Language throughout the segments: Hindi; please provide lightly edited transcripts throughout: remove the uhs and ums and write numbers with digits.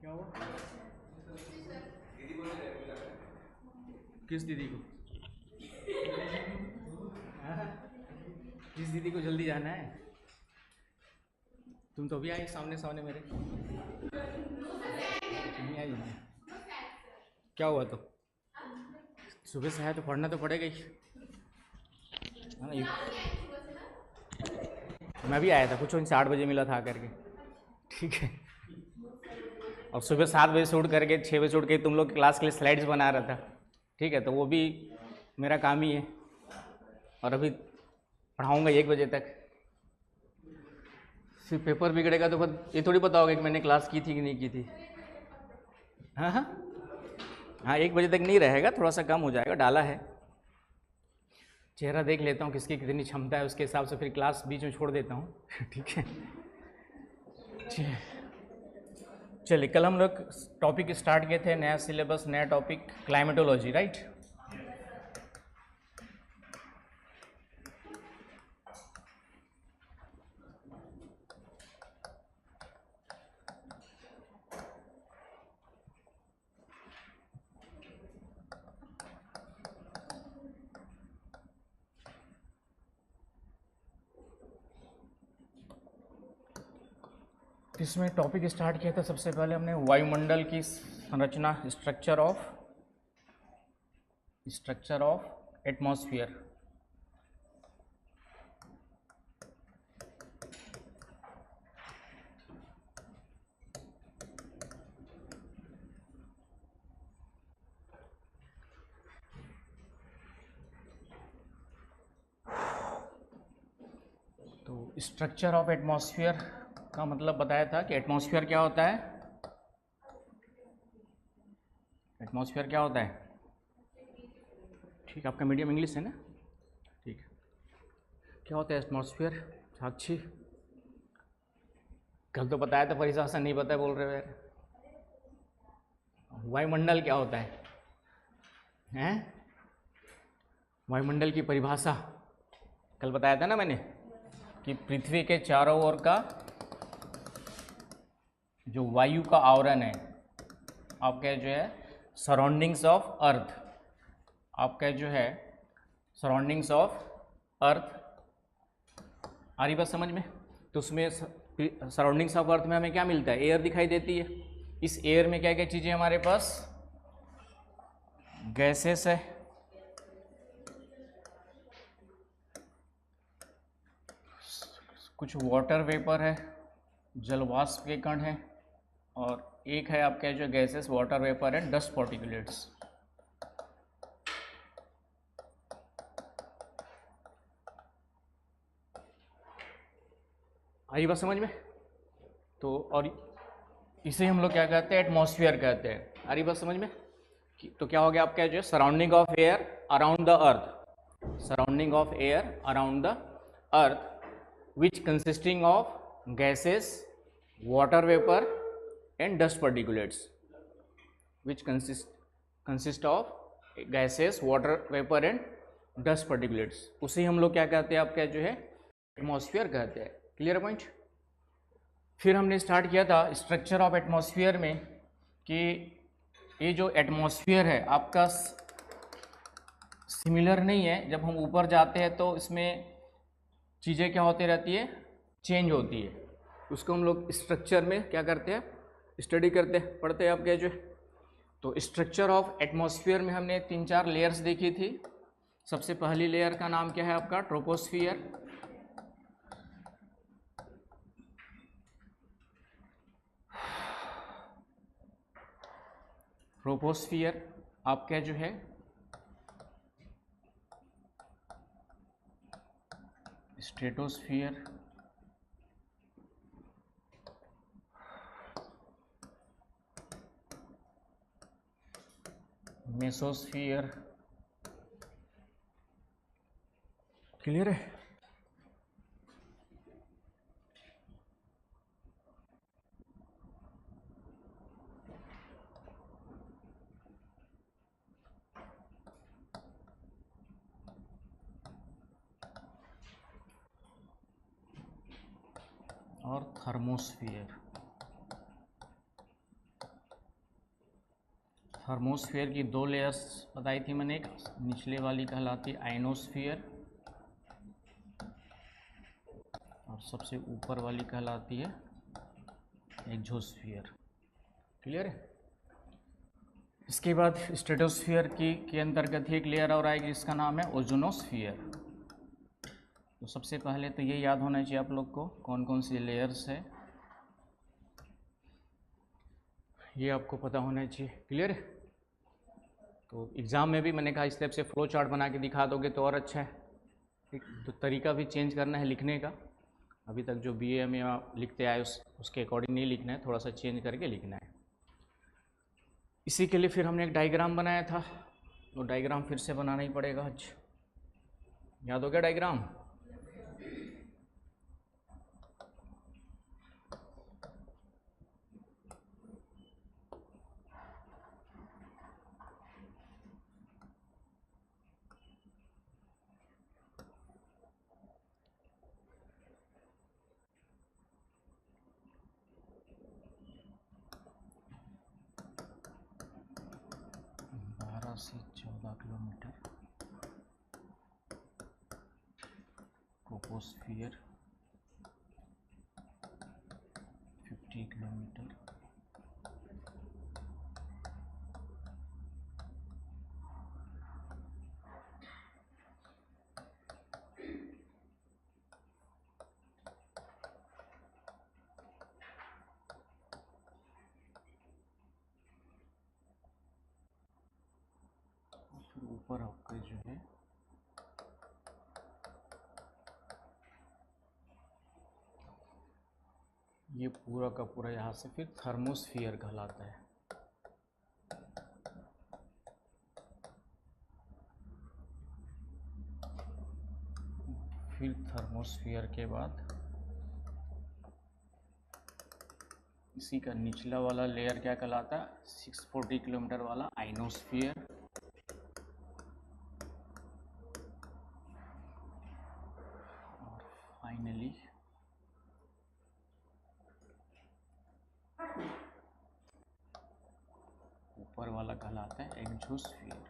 क्या हुआ? किस दीदी को? हाँ? किस दीदी को जल्दी जाना है? तुम तो अभी आई सामने सामने मेरे, नहीं आई है। क्या हुआ? तो सुबह से है तो पढ़ना तो पड़ेगा ही, है ना? मैं भी आया था, कुछ उनसे 8 बजे मिला था करके, ठीक है। और सुबह 7 बजे से उठ करके 6 बजे से उठ के तुम लोग की क्लास के लिए स्लाइड्स बना रहा था, ठीक है। तो वो भी मेरा काम ही है, और अभी पढ़ाऊँगा 1 बजे तक। फिर पेपर बिगड़ेगा तो ये थोड़ी पता होगा कि मैंने क्लास की थी कि नहीं की थी। हाँ हाँ हाँ, 1 बजे तक नहीं रहेगा, थोड़ा सा कम हो जाएगा, डाला है। चेहरा देख लेता हूँ किसकी कितनी क्षमता है, उसके हिसाब से फिर क्लास बीच में छोड़ देता हूँ ठीक है। चलिए, कल हम लोग टॉपिक स्टार्ट किए थे, नया सिलेबस, नया टॉपिक, क्लाइमेटोलॉजी, राइट। इसमें टॉपिक स्टार्ट किया था, सबसे पहले हमने वायुमंडल की संरचना, स्ट्रक्चर ऑफ एटमॉस्फेयर। तो स्ट्रक्चर ऑफ एटमॉस्फेयर का मतलब बताया था कि एटमॉस्फेयर क्या होता है। एटमॉस्फेयर क्या होता है? ठीक, आपका मीडियम इंग्लिश है ना? ठीक है। क्या होता है एटमॉस्फेयर? साक्षी, कल तो बताया था, परिभाषा नहीं पता है बोल रहे हो यार। वायुमंडल क्या होता है? हैं? वायुमंडल की परिभाषा कल बताया था ना मैंने, कि पृथ्वी के चारों ओर का जो वायु का आवरण है, आपका जो है सराउंडिंग्स ऑफ अर्थ, आपका जो है सराउंडिंग्स ऑफ अर्थ, आ रही बात समझ में? तो उसमें सराउंडिंग्स ऑफ अर्थ में हमें क्या मिलता है? एयर दिखाई देती है। इस एयर में क्या क्या चीज़ें हमारे पास? गैसेस है, कुछ वाटर वेपर है, जलवाष्प के कण है, और एक है आपका जो gases, water vapour and dust particulates. आई बात समझ में? तो और इसे हम लोग क्या कहते हैं? एटमॉस्फेयर कहते हैं। आ रही बात समझ में? तो क्या हो गया आपका जो surrounding of air around the earth, surrounding of air around the earth which consisting of gases, water vapor and dust particulates, which consist of gases, water vapor and dust particulates, उसे हम लोग क्या कहते हैं? आपका जो है एटमॉस्फेयर कहते हैं। Clear point? फिर हमने स्टार्ट किया था स्ट्रक्चर ऑफ एटमॉस्फेयर में, कि ये जो एटमॉस्फेयर है आपका सिमिलर नहीं है। जब हम ऊपर जाते हैं तो इसमें चीज़ें क्या होती रहती है? चेंज होती है। उसको हम लोग स्ट्रक्चर में क्या करते हैं? स्टडी करते हैं, पढ़ते हैं आपके जो। तो स्ट्रक्चर ऑफ एटमॉस्फेयर में हमने 3-4 लेयर्स देखी थी। सबसे पहली लेयर का नाम क्या है आपका? ट्रोपोस्फियर। ट्रोपोस्फियर आपका जो है स्ट्रेटोस्फियर, मेसोस्फियर। क्लियर है? और थर्मोस्फियर। थर्मोस्फीयर की दो लेयर्स बताई थी मैंने, एक निचले वाली कहलाती है आयनोस्फीयर और सबसे ऊपर वाली कहलाती है एक्सोस्फीयर। क्लियर है? इसके बाद स्ट्रेटोस्फीयर की के अंतर्गत ही एक लेयर और आएगी, इसका नाम है ओजोनोस्फीयर। तो सबसे पहले तो ये याद होना चाहिए आप लोग को कौन कौन सी लेयर्स है, ये आपको पता होना चाहिए। क्लियर है? तो एग्ज़ाम में भी मैंने कहा इस टाइप से फ्लो चार्ट बना के दिखा दोगे तो और अच्छा है। ठीक, तो तरीका भी चेंज करना है लिखने का। अभी तक जो BA में आप लिखते आए उसके अकॉर्डिंग नहीं लिखना है, थोड़ा सा चेंज करके लिखना है। इसी के लिए फिर हमने एक डायग्राम बनाया था, वो डायग्राम फिर से बनाना ही पड़ेगा आज। याद हो गया डायग्राम? से 14 किलोमीटर ट्रोपोस्फियर, 50 किलोमीटर ऊपर आपका जो है ये पूरा का पूरा यहाँ से फिर थर्मोस्फीयर कहलाता है। फिर थर्मोस्फीयर के बाद इसी का निचला वाला लेयर क्या कहलाता है, 640 किलोमीटर वाला आइनोस्फीयर। फाइनली ऊपर वाला कहलाता है एक्सोस्फीयर।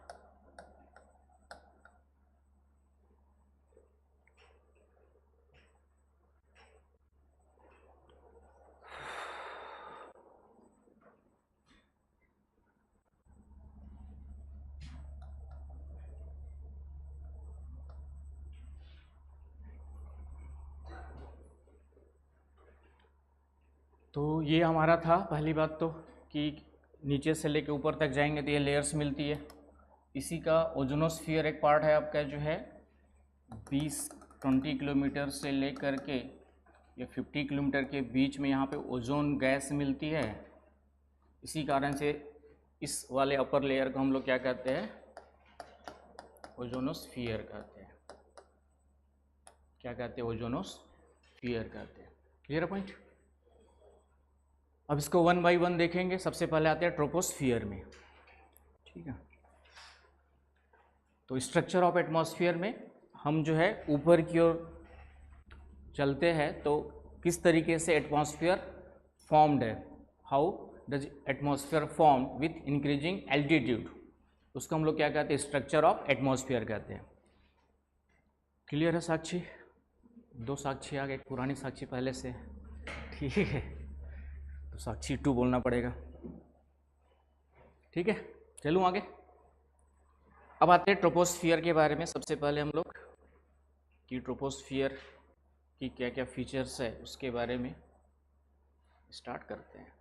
तो ये हमारा था पहली बात तो कि नीचे से लेके ऊपर तक जाएंगे तो ये लेयर्स मिलती है। इसी का ओजोनोस्फीयर एक पार्ट है आपका जो है 20 किलोमीटर से लेकर के ये 50 किलोमीटर के बीच में यहाँ पे ओजोन गैस मिलती है। इसी कारण से इस वाले अपर लेयर को हम लोग क्या कहते हैं, ओजोनोस्फीयर कहते हैं। क्या कहते हैं, ओजोनोस्फीयर कहते हैं। क्लियर है पॉइंट? अब इसको 1 बाय 1 देखेंगे। सबसे पहले आते हैं ट्रोपोस्फियर में। ठीक है, तो स्ट्रक्चर ऑफ एटमॉस्फेयर में हम जो है ऊपर की ओर चलते हैं तो किस तरीके से एटमॉस्फेयर फॉर्म्ड है, how does atmosphere form with increasing altitude, उसको हम लोग क्या कहते हैं, स्ट्रक्चर ऑफ एटमॉस्फेयर कहते हैं। क्लियर है साक्षी? 2 साक्षी आ गए, एक पुरानी साक्षी पहले से। ठीक है, तो साक्षी 2 बोलना पड़ेगा। ठीक है, चलूँ आगे। अब आते हैं ट्रोपोस्फियर के बारे में। सबसे पहले हम लोग कि ट्रोपोस्फियर की क्या क्या फीचर्स है उसके बारे में स्टार्ट करते हैं।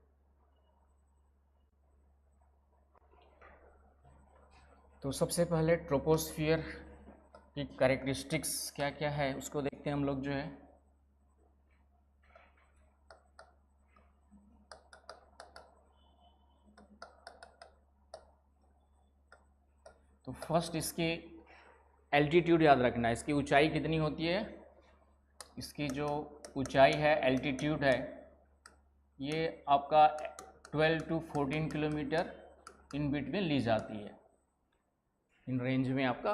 तो सबसे पहले ट्रोपोस्फियर की कैरेक्टरिस्टिक्स क्या क्या है उसको देखते हैं हम लोग जो है। तो फर्स्ट इसकी एल्टीट्यूड याद रखना है, इसकी ऊंचाई कितनी होती है। इसकी जो ऊंचाई है, एल्टीट्यूड है, ये आपका 12 to 14 किलोमीटर इन बिटवीन ली जाती है। इन रेंज में आपका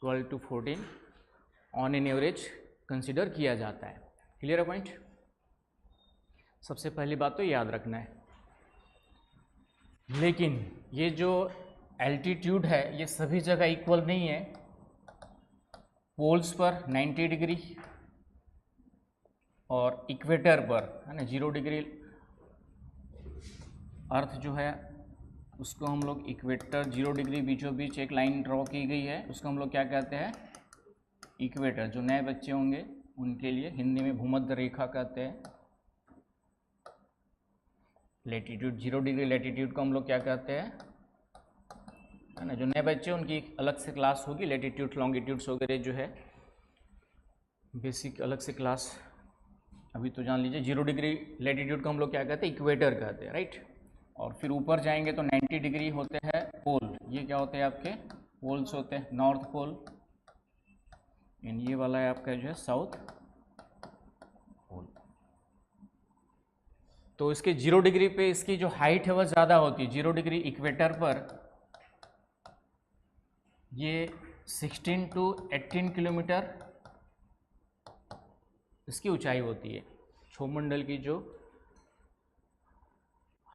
12 to 14 on an average consider किया जाता है। क्लियर है पॉइंट? सबसे पहली बात तो याद रखना है। लेकिन ये जो एल्टीट्यूड है ये सभी जगह इक्वल नहीं है। पोल्स पर 90 डिग्री और इक्वेटर पर है ना 0 डिग्री। अर्थ जो है उसको हम लोग इक्वेटर 0 डिग्री बीचों बीच एक लाइन ड्रॉ की गई है, उसको हम लोग क्या कहते हैं, इक्वेटर। जो नए बच्चे होंगे उनके लिए हिंदी में भूमध्य रेखा कहते हैं। लेटीट्यूड 0 डिग्री लेटीट्यूड को हम लोग क्या कहते हैं, है ना। जो नए बच्चे उनकी अलग से क्लास होगी, लेटीट्यूड लॉन्गिट्यूड्स वगैरह जो है बेसिक अलग से क्लास अभी तो जान लीजिए। 0 डिग्री लेटीट्यूड को हम लोग क्या कहते हैं, इक्वेटर कहते हैं, राइट। और फिर ऊपर जाएंगे तो 90 डिग्री होते हैं पोल। ये क्या होते हैं आपके पोल्स होते हैं, नॉर्थ पोल। एंड ये वाला है आपका जो है साउथ पोल। तो इसके 0 डिग्री पे इसकी जो हाइट है वह ज़्यादा होती है। 0 डिग्री इक्वेटर पर ये 16 to 18 किलोमीटर इसकी ऊंचाई होती है। क्षोभमंडल की जो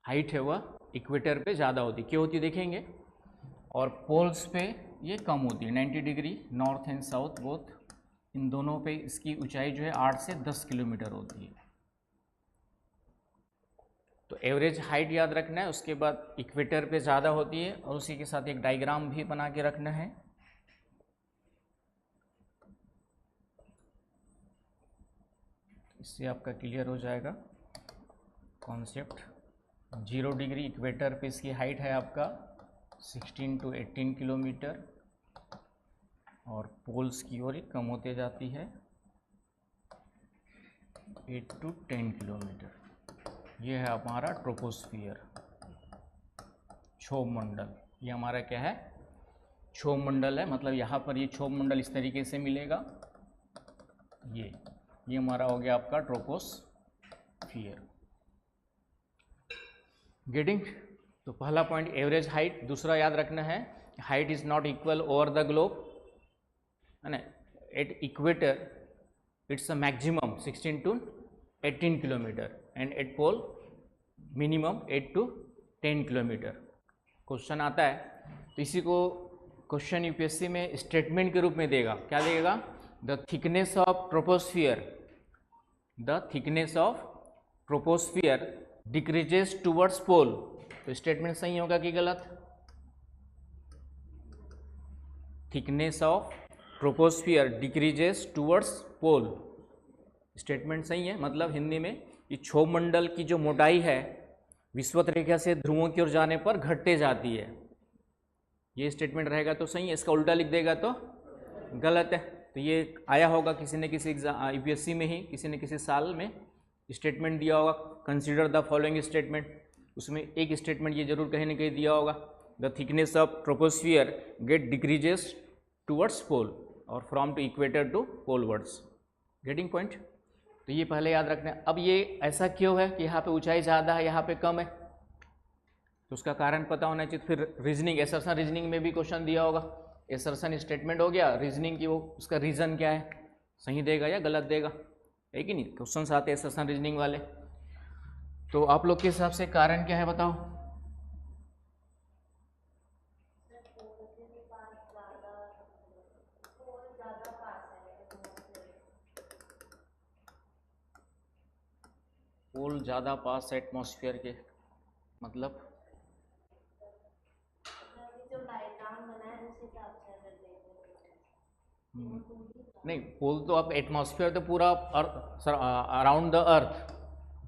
हाइट है वह इक्वेटर पे ज़्यादा होती है। क्यों होती है देखेंगे। और पोल्स पे ये कम होती है। 90 degree north and south both, इन दोनों पे इसकी ऊंचाई जो है 8 से 10 किलोमीटर होती है। तो एवरेज हाइट याद रखना है। उसके बाद इक्वेटर पे ज़्यादा होती है और उसी के साथ एक डायग्राम भी बना के रखना है। इससे आपका क्लियर हो जाएगा कॉन्सेप्ट। 0 डिग्री इक्वेटर पे इसकी हाइट है आपका 16 to 18 किलोमीटर और पोल्स की ओर कम होते जाती है 8 to 10 किलोमीटर। ये है हमारा ट्रोपोस्फियर, क्षोभमंडल। ये हमारा क्या है, क्षोभमंडल है। मतलब यहाँ पर ये क्षोभमंडल इस तरीके से मिलेगा। ये हमारा हो गया आपका ट्रोपोस्फियर। गेटिंग। तो पहला पॉइंट एवरेज हाइट। दूसरा याद रखना है height is not equal over the globe, है ना। At equator it's a maximum 16 to 18 kilometre and at pole minimum 8 to 10 kilometre. Question आता है तो इसी को क्वेश्चन यूपीएससी में स्टेटमेंट के रूप में देगा। क्या देगा, the thickness of troposphere decreases towards pole. तो स्टेटमेंट सही होगा कि गलत। Thickness of troposphere decreases towards pole, statement सही है। मतलब हिंदी में ये क्षोभमंडल की जो मोटाई है विषुवत रेखा से ध्रुवों की ओर जाने पर घटते जाती है। ये स्टेटमेंट रहेगा तो सही है, इसका उल्टा लिख देगा तो गलत है। तो ये आया होगा किसी न किसी एग्जाम यूपीएससी में ही किसी न किसी साल में स्टेटमेंट दिया होगा, कंसीडर द फॉलोइंग स्टेटमेंट। उसमें एक स्टेटमेंट ये जरूर कहीं ना कहीं दिया होगा, the thickness of troposphere get decreases towards pole और from to equator to polewards. Getting point. तो ये पहले याद रखना है। अब ये ऐसा क्यों है कि यहाँ पे ऊंचाई ज़्यादा है यहाँ पे कम है, तो उसका कारण पता होना चाहिए। फिर रीजनिंग, एसर्शन रीजनिंग में भी क्वेश्चन दिया होगा। एसर्शन स्टेटमेंट हो गया, रीजनिंग की वो उसका रीज़न क्या है, सही देगा या गलत देगा, है कि नहीं। क्वेश्चन आते हैं एसर्शन रीजनिंग वाले। तो आप लोग के हिसाब से कारण क्या है बताओ। पोल ज़्यादा पास है एटमॉस्फेयर के, मतलब नहीं, पोल तो आप एटमॉस्फेयर तो पूरा अराउंड द अर्थ,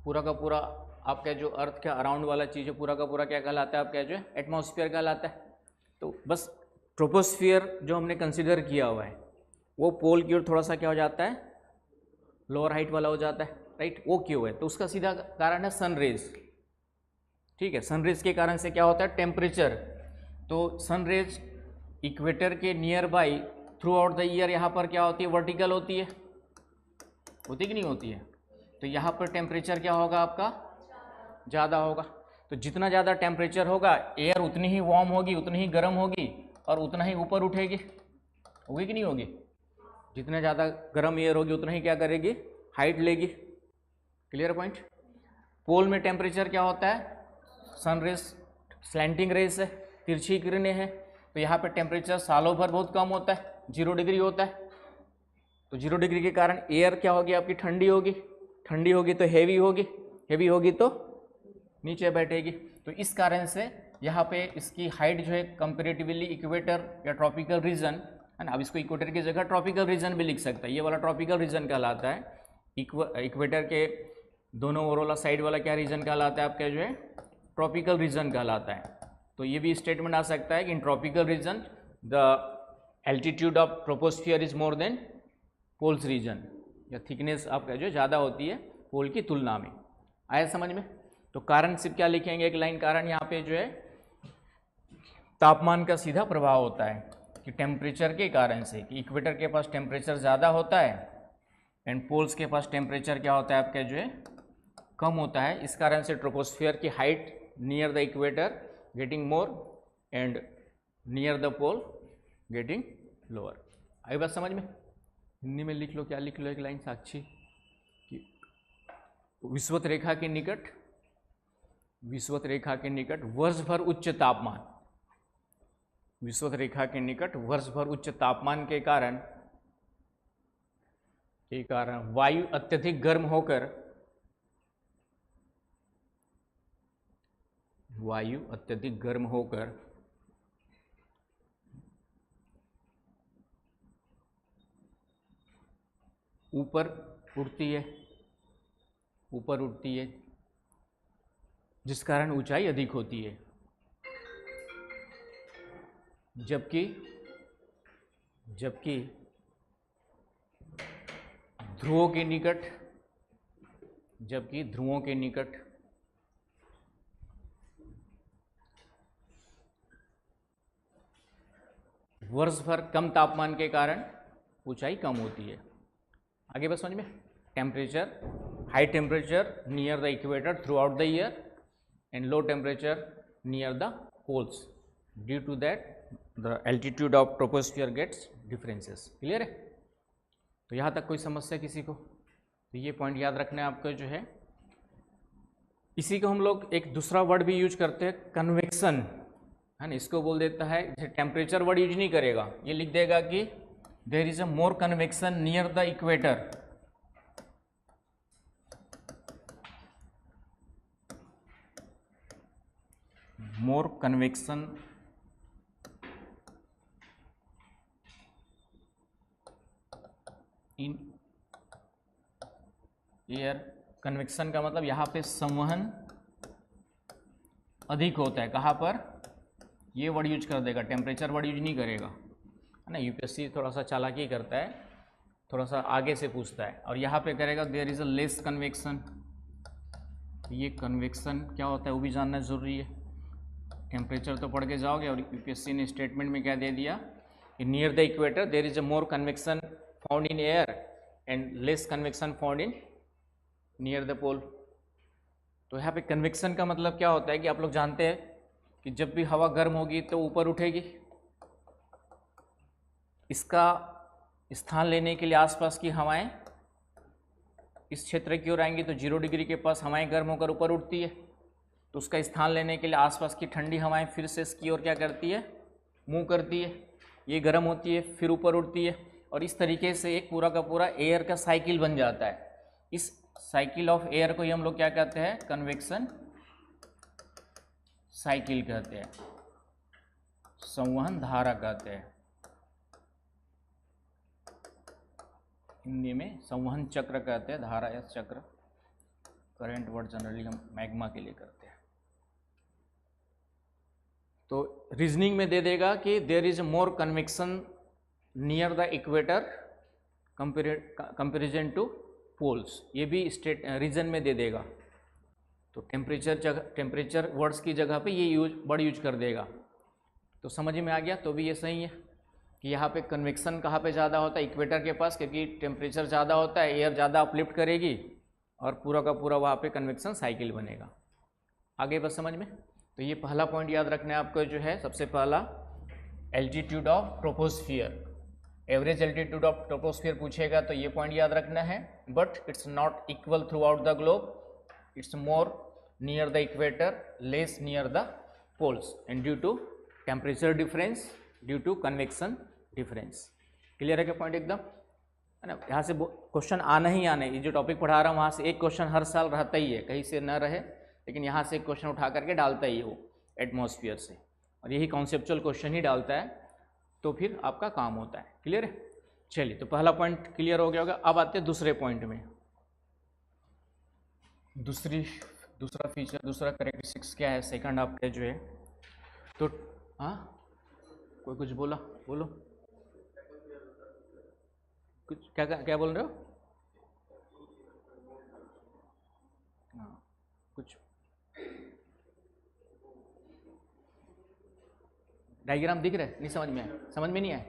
पूरा का पूरा आपका जो अर्थ के अराउंड वाला चीज़ है पूरा का पूरा क्या कहलाता है, आपका जो है एटमॉस्फेयर कहलाता है। तो बस ट्रोपोस्फियर जो हमने कंसिडर किया हुआ है वो पोल की ओर थोड़ा सा क्या हो जाता है, लोअर हाइट वाला हो जाता है, राइट। वो क्यों है, तो उसका सीधा कारण है सनरेज। ठीक है, सनरेज के कारण से क्या होता है, टेम्परेचर। तो सनरेज इक्वेटर के near by through out the year यहाँ पर क्या होती है, वर्टिकल होती है, होती कि नहीं होती है। तो यहाँ पर टेम्परेचर क्या होगा आपका, ज़्यादा होगा। तो जितना ज़्यादा टेम्परेचर होगा एयर उतनी ही वार्म होगी, उतनी ही गर्म होगी और उतना ही ऊपर उठेगी, होगी कि नहीं होगी। जितना ज़्यादा गर्म एयर होगी उतना ही क्या करेगी, हाइट लेगी। Clear point. पोल में टेम्परेचर क्या होता है, सनरेज स्लैंटिंग रेस है, तिरछी किरणें हैं, तो यहाँ पे टेम्परेचर सालों भर बहुत कम होता है, 0 डिग्री होता है। तो 0 डिग्री के कारण एयर क्या होगी आपकी, ठंडी होगी, ठंडी होगी तो हैवी होगी, हैवी होगी तो नीचे बैठेगी। तो इस कारण से यहाँ पे इसकी हाइट जो है कंपेरेटिवली इक्वेटर या ट्रॉपिकल रीजन है ना, अब इसको इक्वेटर की जगह ट्रॉपिकल रीजन भी लिख सकता है, ये वाला ट्रॉपिकल रीजन कहलाता है। इक्वेटर के दोनों ओर वाला साइड वाला क्या रीजन कहलाता है आपका, जो है ट्रॉपिकल रीजन कहलाता है। तो ये भी स्टेटमेंट आ सकता है कि in tropical region the altitude of troposphere is more than poles region, या थिकनेस आपका जो ज़्यादा होती है पोल की तुलना में। आया समझ में? तो कारण सिर्फ क्या लिखेंगे, एक लाइन कारण यहाँ पे जो है तापमान का सीधा प्रभाव होता है कि टेम्परेचर के कारण से, कि इक्वेटर के पास टेम्परेचर ज़्यादा होता है एंड पोल्स के पास टेम्परेचर क्या होता है आपका जो है कम होता है। इस कारण से ट्रोपोस्फियर की height near the equator getting more and near the pole getting lower. आई बात समझ में? हिंदी में लिख लो, क्या लिख लो एक लाइन साक्षी कि विषुवत रेखा के निकट, विषुवत रेखा के निकट वर्ष भर उच्च तापमान, विषुवत रेखा के निकट वर्ष भर उच्च तापमान के कारण वायु अत्यधिक गर्म होकर, वायु अत्यधिक गर्म होकर ऊपर उठती है, ऊपर उठती है, जिस कारण ऊंचाई अधिक होती है। जबकि ध्रुवों के निकट, जबकि ध्रुवों के निकट वर्ष भर कम तापमान के कारण ऊंचाई कम होती है। आगे बस समझ में? Temperature, high temperature near the equator throughout the year and low temperature near the poles, due to that the altitude of troposphere gets differences. Clear है? तो यहाँ तक कोई समस्या किसी को? तो ये पॉइंट याद रखना है आपका जो है। इसी को हम लोग एक दूसरा वर्ड भी यूज करते हैं, कन्वेक्शन, है ना, इसको बोल देता है, जैसे टेम्परेचर वर्ड यूज नहीं करेगा, ये लिख देगा कि there is a more convection near the equator, more convection in air. Convection का मतलब यहाँ पे संवहन अधिक होता है, कहाँ पर, ये वर्ड यूज कर देगा, टेम्परेचर वर्ड यूज नहीं करेगा, है ना। यूपीएससी थोड़ा सा चालाकी करता है, थोड़ा सा आगे से पूछता है, और यहाँ पे करेगा there is a less convection. ये कन्वेक्शन क्या होता है वो भी जानना जरूरी है। टेम्परेचर तो पढ़ के जाओगे, और यूपीएससी ने स्टेटमेंट में क्या दे दिया कि near the equator there is a more convection found in air and less convection found in near the pole. तो यहाँ पे कन्वेक्शन का मतलब क्या होता है कि आप लोग जानते हैं कि जब भी हवा गर्म होगी तो ऊपर उठेगी, इसका स्थान लेने के लिए आसपास की हवाएं इस क्षेत्र की ओर आएंगी, तो 0 डिग्री के पास हवाएं गर्म होकर ऊपर उठती है, तो उसका स्थान लेने के लिए आसपास की ठंडी हवाएं फिर से इसकी ओर क्या करती है, मूव करती है, ये गर्म होती है फिर ऊपर उठती है, और इस तरीके से एक पूरा का पूरा एयर का साइकिल बन जाता है। इस साइकिल ऑफ एयर को ही हम लोग क्या कहते हैं, कन्वेक्शन साइकिल कहते हैं, संवहन धारा कहते हैं, हिंदी में संवहन चक्र कहते हैं, धारा या चक्र, करंट वर्ड जनरली हम मैग्मा के लिए करते हैं। तो रीजनिंग में दे देगा कि there is more convection near the equator comparison to poles, ये भी स्टेट रीजन में दे देगा। तो टेम्परेचर वर्ड्स की जगह पे ये वर्ड यूज कर देगा। तो समझ में आ गया? तो भी ये सही है कि यहाँ पे कन्वेक्शन कहाँ पे ज़्यादा होता है, इक्वेटर के पास, क्योंकि टेम्परेचर ज़्यादा होता है, एयर ज़्यादा अपलिफ्ट करेगी और पूरा का पूरा वहाँ पे कन्वेक्शन साइकिल बनेगा। आगे बस समझ में? तो ये पहला पॉइंट याद रखना है आपको जो है, सबसे पहला altitude of troposphere, average altitude of troposphere पूछेगा तो ये पॉइंट याद रखना है। But it's not equal through out the globe, it's more near the equator, less near the poles and due to temperature difference, due to convection difference. Clear है क्या पॉइंट एकदम, है ना? यहाँ से क्वेश्चन आना ही आना है, ये जो टॉपिक पढ़ा रहा हूँ वहाँ से एक क्वेश्चन हर साल रहता ही है, कहीं से न रहे, लेकिन यहाँ से एक क्वेश्चन उठा करके डालता ही वो एटमॉस्फेयर से, और यही कॉन्सेप्चुअल क्वेश्चन ही डालता है, तो फिर आपका काम होता है. क्लियर है? चलिए, तो पहला पॉइंट क्लियर हो गया होगा. अब आते हैं दूसरे पॉइंट में. दूसरा फीचर, दूसरा करेक्टरिस्टिक्स क्या है सेकंड आपका जो है, तो हाँ कोई कुछ बोला, बोलो कुछ, क्या क्या बोल रहे हो? हाँ कुछ डायग्राम दिख रहा है, नहीं समझ में आया, समझ में नहीं आया?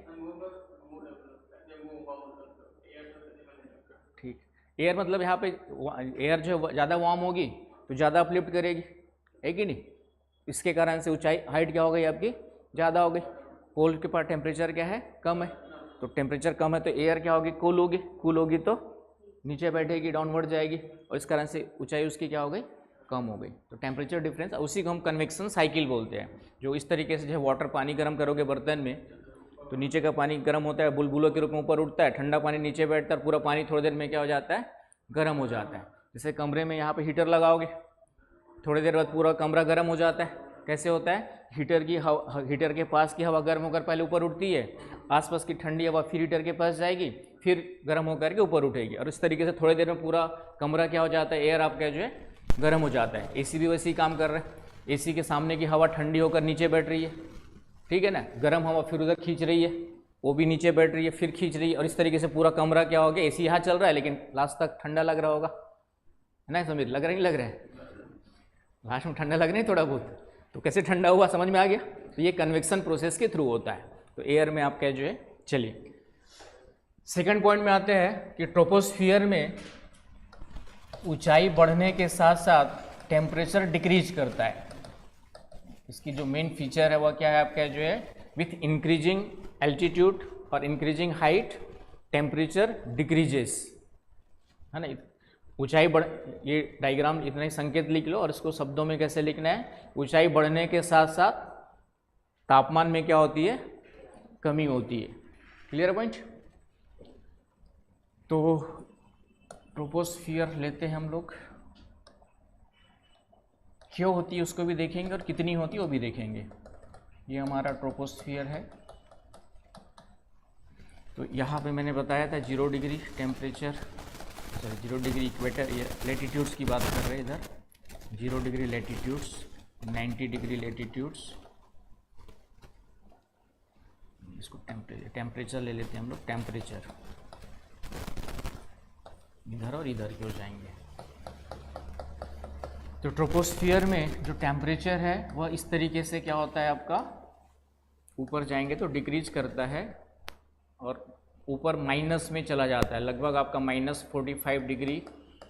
ठीक, एयर मतलब यहाँ पे एयर जो है ज़्यादा वार्म होगी तो ज़्यादा अपलिफ्ट करेगी, है कि नहीं? इसके कारण से ऊंचाई, हाइट क्या हो गई आपकी, ज़्यादा हो गई. पोल के पास टेम्परेचर क्या है, कम है, तो टेम्परेचर कम है तो एयर क्या होगी, कूल होगी. कूल होगी तो नीचे बैठेगी, डाउनवर्ड जाएगी, और इस कारण से ऊंचाई उसकी क्या हो गई, कम हो गई. तो टेम्परेचर डिफरेंस, उसी को हम कन्वेक्शन साइकिल बोलते हैं. जो इस तरीके से जो वाटर, पानी गर्म करोगे बर्तन में, तो नीचे का पानी गर्म होता है, बुलबुलों के रूप में ऊपर उठता है, ठंडा पानी नीचे बैठता है, पूरा पानी थोड़ी देर में क्या हो जाता है, गर्म हो जाता है. जैसे कमरे में यहाँ पे हीटर लगाओगे, थोड़ी देर बाद पूरा कमरा गर्म हो जाता है. कैसे होता है, हीटर के पास की हवा गर्म होकर पहले ऊपर उठती है, आसपास की ठंडी हवा फिर हीटर के पास जाएगी, फिर गर्म होकर के ऊपर उठेगी, और इस तरीके से थोड़ी देर में पूरा कमरा क्या हो जाता है, एयर आपका जो है गर्म हो जाता है. एसी भी वैसे ही काम कर रहा है. एसी के सामने की हवा ठंडी होकर नीचे बैठ रही है, ठीक है ना, गर्म हवा फिर उधर खींच रही है, वो भी नीचे बैठ रही है, फिर खींच रही है, और इस तरीके से पूरा कमरा क्या हो गया, एसी यहाँ चल रहा है लेकिन लास्ट तक ठंडा लग रहा होगा, है ना? समीर, लग रहा नहीं लग रहा है? लास्ट में ठंडा लग रहा है थोड़ा बहुत. तो कैसे ठंडा हुआ, समझ में आ गया? तो ये कन्वेक्शन प्रोसेस के थ्रू होता है. तो एयर में आपका जो है. चलिए सेकंड पॉइंट में आते हैं कि ट्रोपोस्फियर में ऊंचाई बढ़ने के साथ साथ टेम्परेचर डिक्रीज करता है. इसकी जो मेन फीचर है वह क्या है आपका जो है, विथ इंक्रीजिंग एल्टीट्यूड और इंक्रीजिंग हाइट टेम्परेचर डिक्रीजेस, है ना? ऊंचाई बढ़, ये डायग्राम इतना ही संकेत लिख लो, और इसको शब्दों में कैसे लिखना है, ऊंचाई बढ़ने के साथ साथ तापमान में क्या होती है, कमी होती है. Clear point? तो ट्रोपोस्फियर लेते हैं हम लोग, क्यों होती है उसको भी देखेंगे, और कितनी होती है वो भी देखेंगे. ये हमारा ट्रोपोस्फियर है. तो यहाँ पे मैंने बताया था 0 डिग्री टेम्परेचर, 0 डिग्री इक्वेटर, ये लेटीट्यूड्स की बात कर रहे हैं इधर. 0 डिग्री लेटीट्यूड्स, 90 डिग्री लेटीट्यूड्स, इसको टेम्परेचर ले लेते हैं हम लोग. टेम्परेचर इधर और इधर के हो जाएंगे. तो ट्रोपोस्फियर में जो टेम्परेचर है वह इस तरीके से क्या होता है आपका, ऊपर जाएंगे तो डिक्रीज करता है, और ऊपर माइनस में चला जाता है, लगभग आपका -45 डिग्री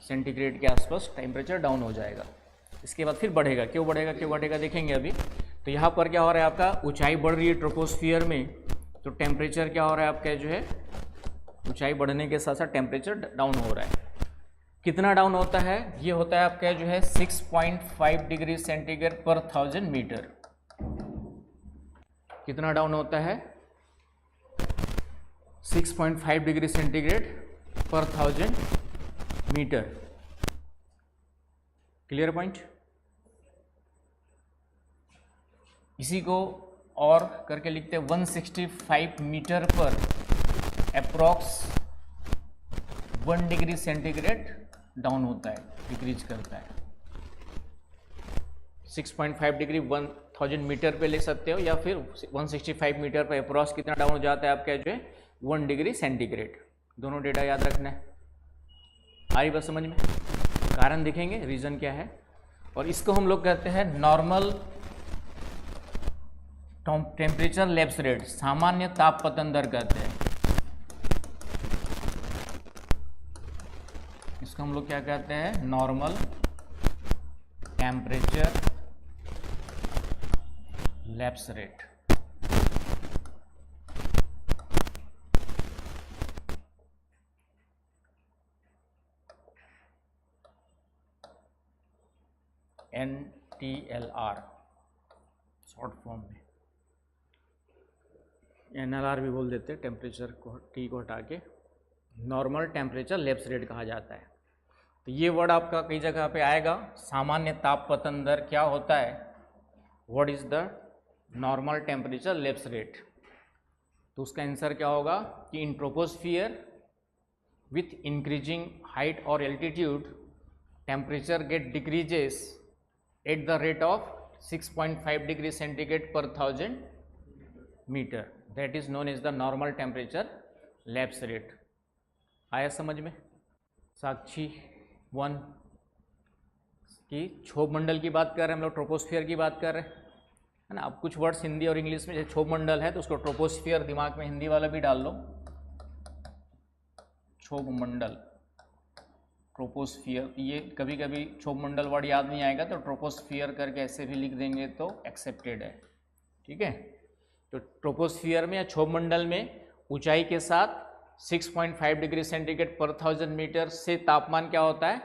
सेंटीग्रेड के आसपास टेम्परेचर डाउन हो जाएगा. इसके बाद फिर बढ़ेगा. क्यों बढ़ेगा देखेंगे अभी. तो यहाँ पर क्या हो रहा है आपका, ऊंचाई बढ़ रही है ट्रोपोस्फियर में, तो टेम्परेचर क्या हो रहा है आपका जो है, ऊंचाई बढ़ने के साथ साथ टेम्परेचर डाउन हो रहा है. कितना डाउन होता है, ये होता है आपका जो है 6.5 डिग्री सेंटीग्रेड पर 1000 मीटर. कितना डाउन होता है, 6.5 degree centigrade per 1000 metre. Clear point? इसी को और करके लिखते हैं 165 मीटर पर अप्रॉक्स 1 डिग्री सेंटीग्रेड डाउन होता है, डिक्रीज करता है. 6.5 डिग्री 1000 मीटर पे लिख सकते हो, या फिर 165 मीटर पे अप्रॉक्स कितना डाउन हो जाता है आपका जो है, 1 डिग्री सेंटीग्रेड. दोनों डेटा याद रखना है. आ रही बात समझ में? कारण दिखेंगे, रीजन क्या है. और इसको हम लोग कहते हैं नॉर्मल टेम्परेचर लैप्स रेट, सामान्य ताप पतन दर कहते हैं. इसको हम लोग क्या कहते हैं, normal temperature lapse rate. NTLR. Short form में NLR भी बोल देते हैं, टेम्परेचर को T को हटा के नॉर्मल टेम्परेचर लैप्स रेट कहा जाता है। तो ये वर्ड आपका कई जगह पे आएगा। सामान्य तापपतन दर क्या होता है, what is the normal temperature lapse rate. तो उसका आंसर क्या होगा कि in troposphere with increasing height और altitude temperature get decreases at the rate of 6.5 degree centigrade per 1000 metre, that is known as the normal temperature lapse rate. आया समझ में। साक्षी 1 की क्षोभ मंडल की बात कर रहे हैं हम लोग, ट्रोपोस्फियर की बात कर रहे हैं, है ना। अब कुछ वर्ड्स हिंदी और इंग्लिश में, जैसे क्षोभ मंडल है तो उसको ट्रोपोस्फियर दिमाग में हिंदी वाला भी डाल लो, क्षोभ मंडल ट्रोपोस्फियर। ये कभी कभी क्षोभ मंडल वर्ड याद नहीं आएगा तो ट्रोपोस्फियर करके ऐसे भी लिख देंगे तो एक्सेप्टेड है, ठीक है। तो ट्रोपोस्फियर में या क्षोभ मंडल में ऊंचाई के साथ 6.5 डिग्री सेंटीग्रेड पर 1000 मीटर से तापमान क्या होता है,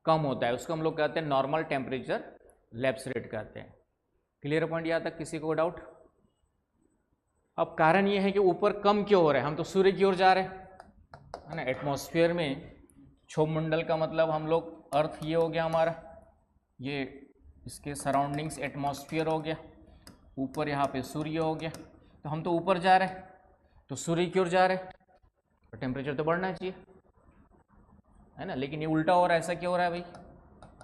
कम होता है, उसको हम लोग कहते हैं नॉर्मल टेम्परेचर लैप्स रेट कहते हैं। क्लियर पॉइंट यहाँ तक, किसी को डाउट। अब कारण ये है कि ऊपर कम क्यों हो रहा है, हम तो सूर्य की ओर जा रहे हैं, है ना। एटमॉस्फेयर में क्षोभ मंडल का मतलब हम लोग अर्थ ये हो गया हमारा, ये इसके सराउंडिंग्स एटमॉस्फेयर हो गया, ऊपर यहाँ पे सूर्य हो गया। तो हम तो ऊपर जा रहे हैं तो सूर्य की ओर जा रहे हैं तो टेम्परेचर तो बढ़ना चाहिए, है ना। लेकिन ये उल्टा हो रहा है, ऐसा क्यों हो रहा है भाई,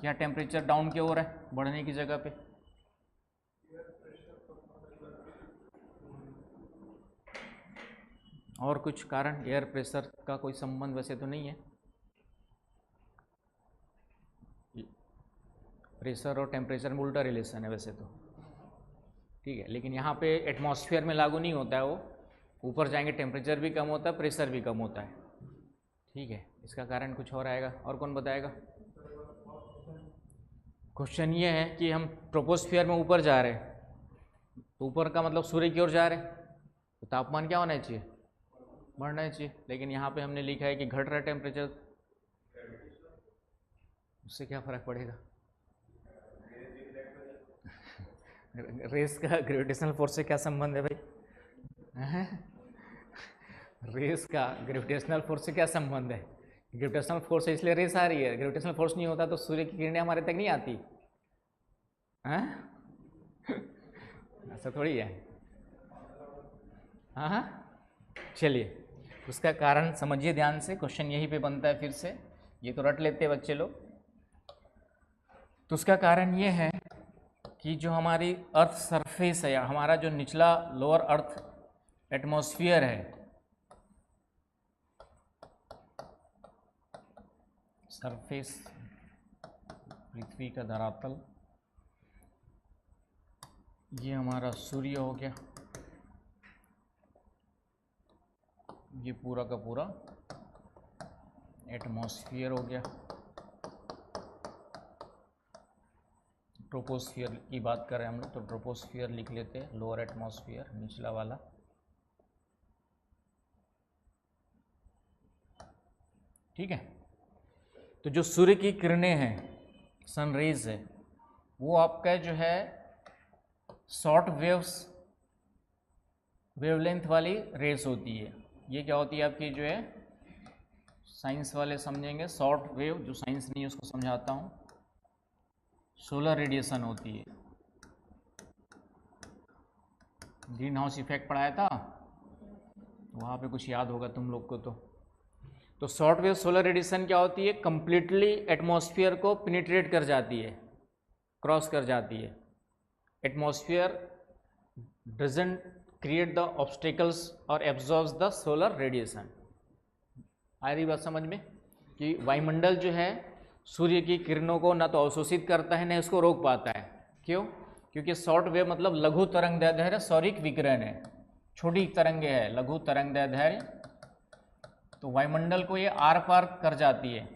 यहाँ टेम्परेचर डाउन क्यों हो रहा है बढ़ने की जगह पे। और कुछ कारण, एयर प्रेशर का कोई संबंध वैसे तो नहीं है, प्रेशर और टेम्परेचर में उल्टा रिलेशन है वैसे तो, ठीक है। लेकिन यहाँ पे एटमॉस्फेयर में लागू नहीं होता है, वो ऊपर जाएंगे टेम्परेचर भी कम होता है, प्रेशर भी कम होता है, ठीक है। इसका कारण कुछ और आएगा, और कौन बताएगा। क्वेश्चन ये है कि हम ट्रोपोस्फियर में ऊपर जा रहे हैं, तो ऊपर का मतलब सूर्य की ओर जा रहे हैं, तो तापमान क्या होना चाहिए, बढ़ना चाहिए। लेकिन यहाँ पे हमने लिखा है कि घट रहा है टेम्परेचर, उससे क्या फर्क पड़ेगा। रेस का ग्रेविटेशनल फोर्स से क्या संबंध है भाई, रेस का ग्रेविटेशनल फोर्स से क्या संबंध है। ग्रेविटेशनल फोर्स है इसलिए रेस आ रही है, ग्रेविटेशनल फोर्स नहीं होता तो सूर्य की किरणें हमारे तक नहीं आती, हैं। ऐसा थोड़ी है, हाँ हाँ। चलिए उसका कारण समझिए ध्यान से, क्वेश्चन यहीं पे बनता है फिर से, ये तो रट लेते हैं बच्चे लोग। तो उसका कारण ये है कि जो हमारी अर्थ सरफेस है, या हमारा जो निचला लोअर अर्थ एटमॉस्फेयर है, सरफेस पृथ्वी का धरातल, ये हमारा सूर्य हो गया, ये पूरा का पूरा एटमॉस्फेयर हो गया। ट्रोपोस्फियर की बात करें हम लोग तो ट्रोपोस्फियर लिख लेते हैं, लोअर एटमॉस्फेयर निचला वाला, ठीक है। तो जो सूर्य की किरणें हैं, सनरेज है, वो आपका जो है शॉर्ट वेवलेंथ वाली रेस होती है। ये क्या होती है आपकी जो है, साइंस वाले समझेंगे, शॉर्ट वेव, जो साइंस नहीं है उसको समझाता हूँ, सोलर रेडिएशन होती है। ग्रीन हाउस इफेक्ट पढ़ाया था वहाँ पे, कुछ याद होगा तुम लोग को। तो शॉर्ट वेव सोलर रेडिएशन क्या होती है, कंप्लीटली एटमॉस्फेयर को पेनिट्रेट कर जाती है, क्रॉस कर जाती है। Atmosphere doesn't create the obstacles और एब्जॉर्ब्स द सोलर रेडिएशन। आ रही बात समझ में, कि वायुमंडल जो है सूर्य की किरणों को ना तो अवशोषित करता है, ना इसको रोक पाता है। क्यों? क्योंकि शॉर्ट वेव मतलब लघु तरंग दैर्ध्य सौरिक विकिरण है, छोटी तरंगे है, लघु तरंग दैर्ध्य, तो वायुमंडल को ये आर पार कर जाती है।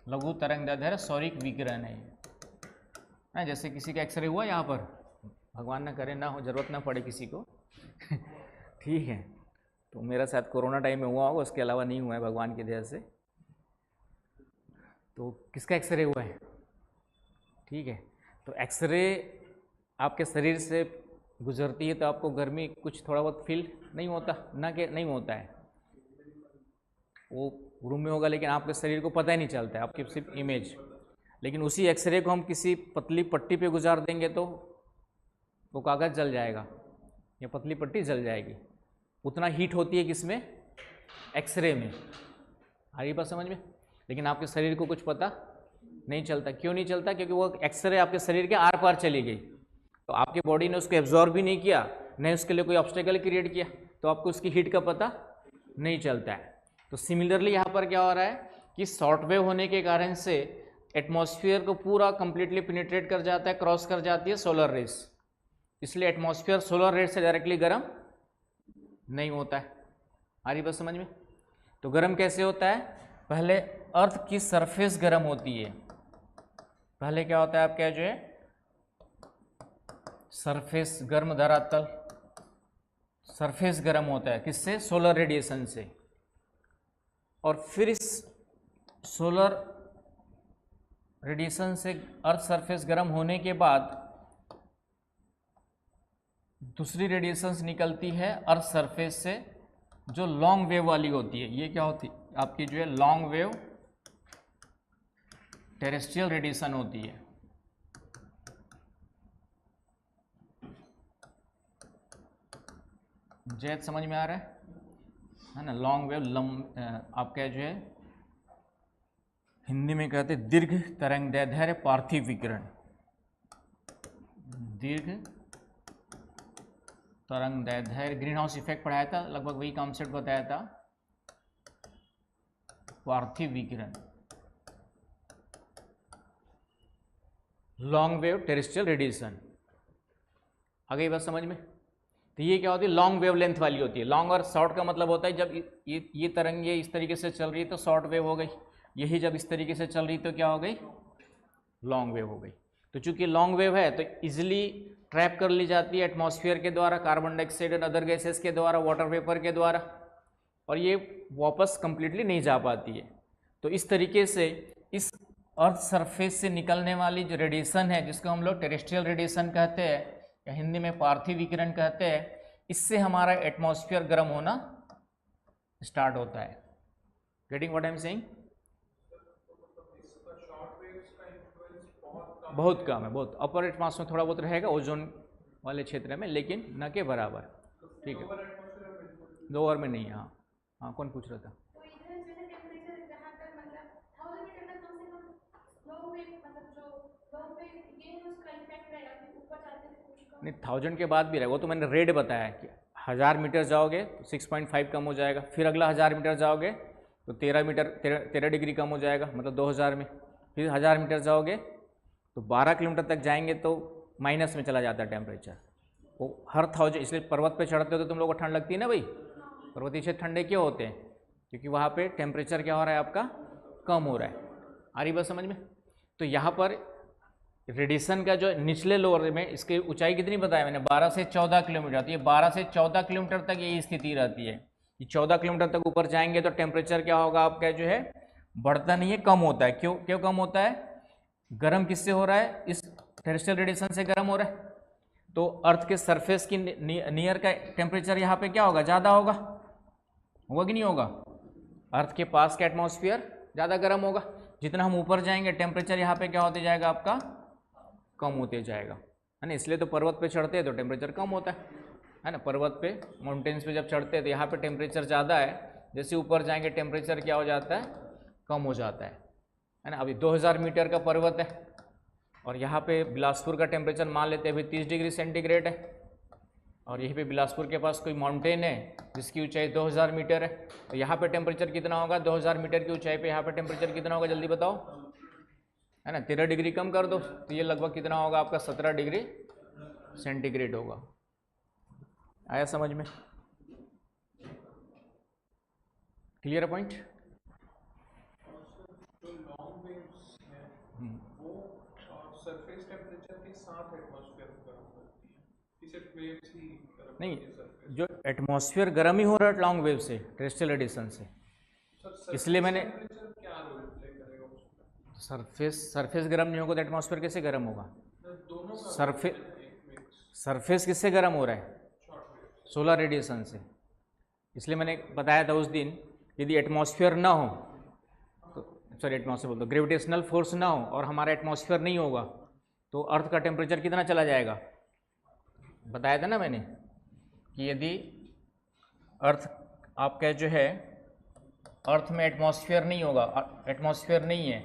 लघु तरंग दैर्ध्य सौरिक विकिरण है ना। जैसे किसी का एक्सरे हुआ यहाँ पर, भगवान ना करे, ना हो, जरूरत ना पड़े किसी को ठीक है। तो मेरा शायद कोरोना टाइम में हुआ होगा, उसके अलावा नहीं हुआ है भगवान की दया से। तो किसका एक्सरे हुआ है, ठीक है। तो एक्सरे आपके शरीर से गुजरती है तो आपको गर्मी कुछ थोड़ा बहुत फील नहीं होता ना, कि नहीं होता है, वो रूम में होगा लेकिन आपके शरीर को पता ही नहीं चलता है, आपकी सिर्फ इमेज। लेकिन उसी एक्सरे को हम किसी पतली पट्टी पे गुजार देंगे तो वो कागज़ जल जाएगा या पतली पट्टी जल जाएगी। उतना हीट होती है किसमें? एक्सरे में। आ रही बात समझ में? लेकिन आपके शरीर को कुछ पता नहीं चलता। क्यों नहीं चलता? क्योंकि वो एक्सरे आपके शरीर के आर पार चली गई, तो आपकी बॉडी ने उसको एब्जॉर्ब भी नहीं किया, नहीं उसके लिए कोई ऑब्स्टेकल क्रिएट किया, तो आपको उसकी हीट का पता नहीं चलता है। तो सिमिलरली यहाँ पर क्या हो रहा है कि शॉर्ट वेव होने के कारण से एटमॉस्फेयर को पूरा कंप्लीटली पेनिट्रेट कर जाता है, क्रॉस कर जाती है सोलर रेस, इसलिए एटमॉस्फेयर सोलर रेस से डायरेक्टली गर्म नहीं होता है। आ रही बात समझ में? तो गर्म कैसे होता है? पहले अर्थ की सरफेस गर्म होती है। पहले क्या होता है आपका जो है सरफेस गर्म, धरातल सरफेस गर्म होता है किससे? सोलर रेडिएशन से। और फिर इस सोलर रेडिएशन से अर्थ सरफेस गर्म होने के बाद दूसरी रेडिएशंस निकलती है अर्थ सरफेस से जो लॉन्ग वेव वाली होती है। ये क्या होती है आपकी जो है लॉन्ग वेव टेरेस्ट्रियल रेडिएशन होती है। जैद समझ में आ रहा है ना? लॉन्ग वेव आपका जो है हिंदी में कहते हैं दीर्घ तरंगदैर्ध्य पार्थिव विकिरण। दीर्घ तरंगदैर्ध्य ग्रीन हाउस इफेक्ट पढ़ाया था, लगभग वही कॉन्सेप्ट बताया था, पार्थिव विकिरण, लॉन्ग वेव टेरेस्ट्रियल रेडिएशन। आ गई बात समझ में? तो ये क्या होती है? लॉन्ग वेव लेंथ वाली होती है। लॉन्ग और शॉर्ट का मतलब होता है जब ये तरंगे इस तरीके से चल रही है तो शॉर्ट वेव हो गई, यही जब इस तरीके से चल रही तो क्या हो गई? लॉन्ग वेव हो गई। तो चूंकि लॉन्ग वेव है तो इजिली ट्रैप कर ली जाती है एटमॉस्फेयर के द्वारा, कार्बन डाइऑक्साइड और अदर गैसेस के द्वारा, वाटर वेपर के द्वारा, और ये वापस कंप्लीटली नहीं जा पाती है। तो इस तरीके से इस अर्थ सरफेस से निकलने वाली जो रेडिएशन है जिसको हम लोग टेरेस्ट्रियल रेडिएशन कहते हैं या हिंदी में पार्थिव विकिरण कहते हैं, इससे हमारा एटमॉस्फेयर गर्म होना स्टार्ट होता है। Getting what I am saying? बहुत कम है, बहुत अपर एटमॉस्फेयर में थोड़ा बहुत रहेगा ओजोन वाले क्षेत्र में, लेकिन न के बराबर। ठीक है, लोअर में नहीं है। हाँ हाँ, कौन पूछ रहा था? नहीं, 1000 के बाद भी रहेगा, वो तो मैंने रेड बताया कि 1000 मीटर जाओगे तो 6.5 कम हो जाएगा, फिर अगला 1000 मीटर जाओगे तो 13 डिग्री कम हो जाएगा, मतलब 2000 में, फिर 1000 मीटर जाओगे तो 12 किलोमीटर तक जाएंगे तो माइनस में चला जाता है टेम्परेचर। वो हर 1000, इसलिए पर्वत पे चढ़ते हो तो तुम लोगों को ठंड लगती है ना भाई। पर्वतीय क्षेत्र ठंडे क्यों होते हैं? क्योंकि वहाँ पे टेम्परेचर क्या हो रहा है आपका? कम हो रहा है। आ रही बात समझ में? तो यहाँ पर रेडिएशन का जो निचले लोअर में इसकी ऊंचाई कितनी बताया मैंने? 12 से 14 किलोमीटर। तो ये 12 से 14 किलोमीटर तक यही स्थिति रहती है कि 14 किलोमीटर तक ऊपर जाएंगे तो टेम्परेचर क्या होगा आपका जो है? बढ़ता नहीं है, कम होता है। क्यों क्यों कम होता है? गर्म किससे हो रहा है? इस टेरेस्ट्रियल रेडिएशन से गर्म हो रहा है। तो अर्थ के सरफेस की नियर का टेम्परेचर यहाँ पे क्या होगा? ज़्यादा होगा कि नहीं होगा? अर्थ के पास का एटमॉस्फेयर ज़्यादा गर्म होगा। जितना हम ऊपर जाएंगे टेम्परेचर यहाँ पे क्या होते जाएगा आपका? कम होते जाएगा, है ना। इसलिए तो पर्वत पे चढ़ते हैं तो टेम्परेचर कम होता है ना। पर्वत पे, माउंटेन्स पे जब चढ़ते हैं तो यहाँ पे टेम्परेचर ज़्यादा है, जैसे ऊपर जाएंगे टेम्परेचर क्या हो जाता है? कम हो जाता है ना। अभी 2000 मीटर का पर्वत है और यहाँ पे बिलासपुर का टेम्परेचर मान लेते हैं अभी 30 डिग्री सेंटीग्रेड है, और यहीं पे बिलासपुर के पास कोई माउंटेन है जिसकी ऊंचाई 2000 मीटर है, तो यहाँ पे टेम्परेचर कितना होगा? 2000 मीटर की ऊंचाई पे यहाँ पे टेम्परेचर कितना होगा? जल्दी बताओ, है ना। 13 डिग्री कम कर दो तो ये लगभग कितना होगा आपका? 17 डिग्री सेंटीग्रेड होगा। आया समझ में? Clear point? सरफेस टेम्परेचर के साथ एटमॉस्फेयर गर्म होती है, सिर्फ वेव्स ही नहीं, जो एटमॉस्फेयर गर्म ही हो रहा है लॉन्ग वेव से, टेरेस्ट्रियल रेडिएशन से, इसलिए मैंने क्या रोल प्ले करेगा उसमें? सरफेस गर्म नहीं होगा तो एटमॉस्फेयर कैसे गर्म होगा? सरफेस किससे गर्म हो रहा है? सोलर रेडिएशन से। इसलिए मैंने बताया था उस दिन, यदि एटमॉस्फेयर ना हो तो, सॉरी एटमॉस्फेयर बोलते, ग्रेविटेशनल फोर्स ना हो और हमारा एटमॉस्फेयर नहीं होगा तो अर्थ का टेम्परेचर कितना चला जाएगा? बताया था ना मैंने कि यदि अर्थ आपका जो है, अर्थ में एटमॉस्फेयर नहीं होगा, एटमॉस्फेयर नहीं है,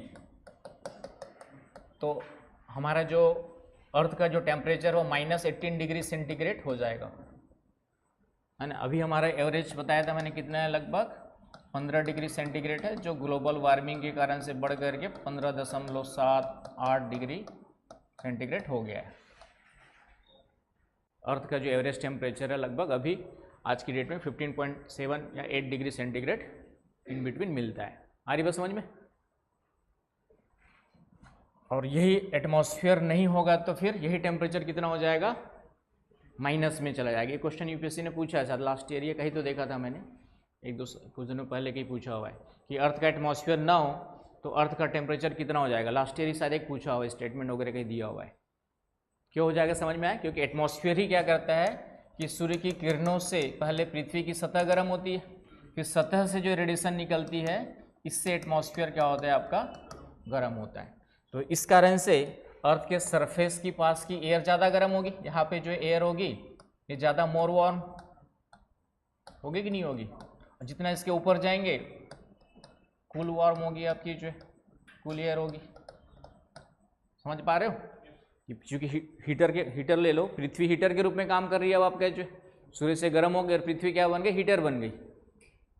तो हमारा जो अर्थ का जो टेम्परेचर वो -18 डिग्री सेंटीग्रेड हो जाएगा, है ना। अभी हमारा एवरेज बताया था मैंने कितना है, लगभग 15 डिग्री सेंटीग्रेड है, जो ग्लोबल वार्मिंग के कारण से बढ़ करके 15.78 डिग्री सेंटीग्रेड हो गया है। अर्थ का जो एवरेज टेम्परेचर है लगभग अभी आज की डेट में 15.7 या 8 डिग्री सेंटीग्रेड इन बिटवीन मिलता है। आ रही बात समझ में? और यही एटमॉस्फेयर नहीं होगा तो फिर यही टेम्परेचर कितना हो जाएगा? माइनस में चला जाएगा। ये क्वेश्चन यूपीएससी ने पूछा है शायद लास्ट ईयर, ये कहीं तो देखा था मैंने, कुछ दिनों पहले कहीं पूछा हुआ है कि अर्थ का एटमॉस्फेयर ना हो तो अर्थ का टेम्परेचर कितना हो जाएगा। लास्ट ईयर ही शायद एक पूछा हुआ है, स्टेटमेंट वगैरह कहीं दिया हुआ है। क्यों हो जाएगा समझ में आया? क्योंकि एटमॉस्फेयर ही क्या करता है कि सूर्य की किरणों से पहले पृथ्वी की सतह गर्म होती है, फिर सतह से जो रेडिएशन निकलती है इससे एटमॉस्फेयर क्या होता है आपका? गर्म होता है। तो इस कारण से अर्थ के सरफेस की पास की एयर ज़्यादा गर्म होगी, यहाँ पे जो एयर होगी ये ज़्यादा मोर वार्म होगी कि नहीं होगी? जितना इसके ऊपर जाएंगे कूल वार्म होगी, आपकी जो कूल एयर होगी। समझ पा रहे हो? क्योंकि हीटर ले लो, पृथ्वी हीटर के रूप में काम कर रही है। अब आपका जो सूर्य से गर्म हो गए और पृथ्वी क्या बन गई? हीटर बन गई, है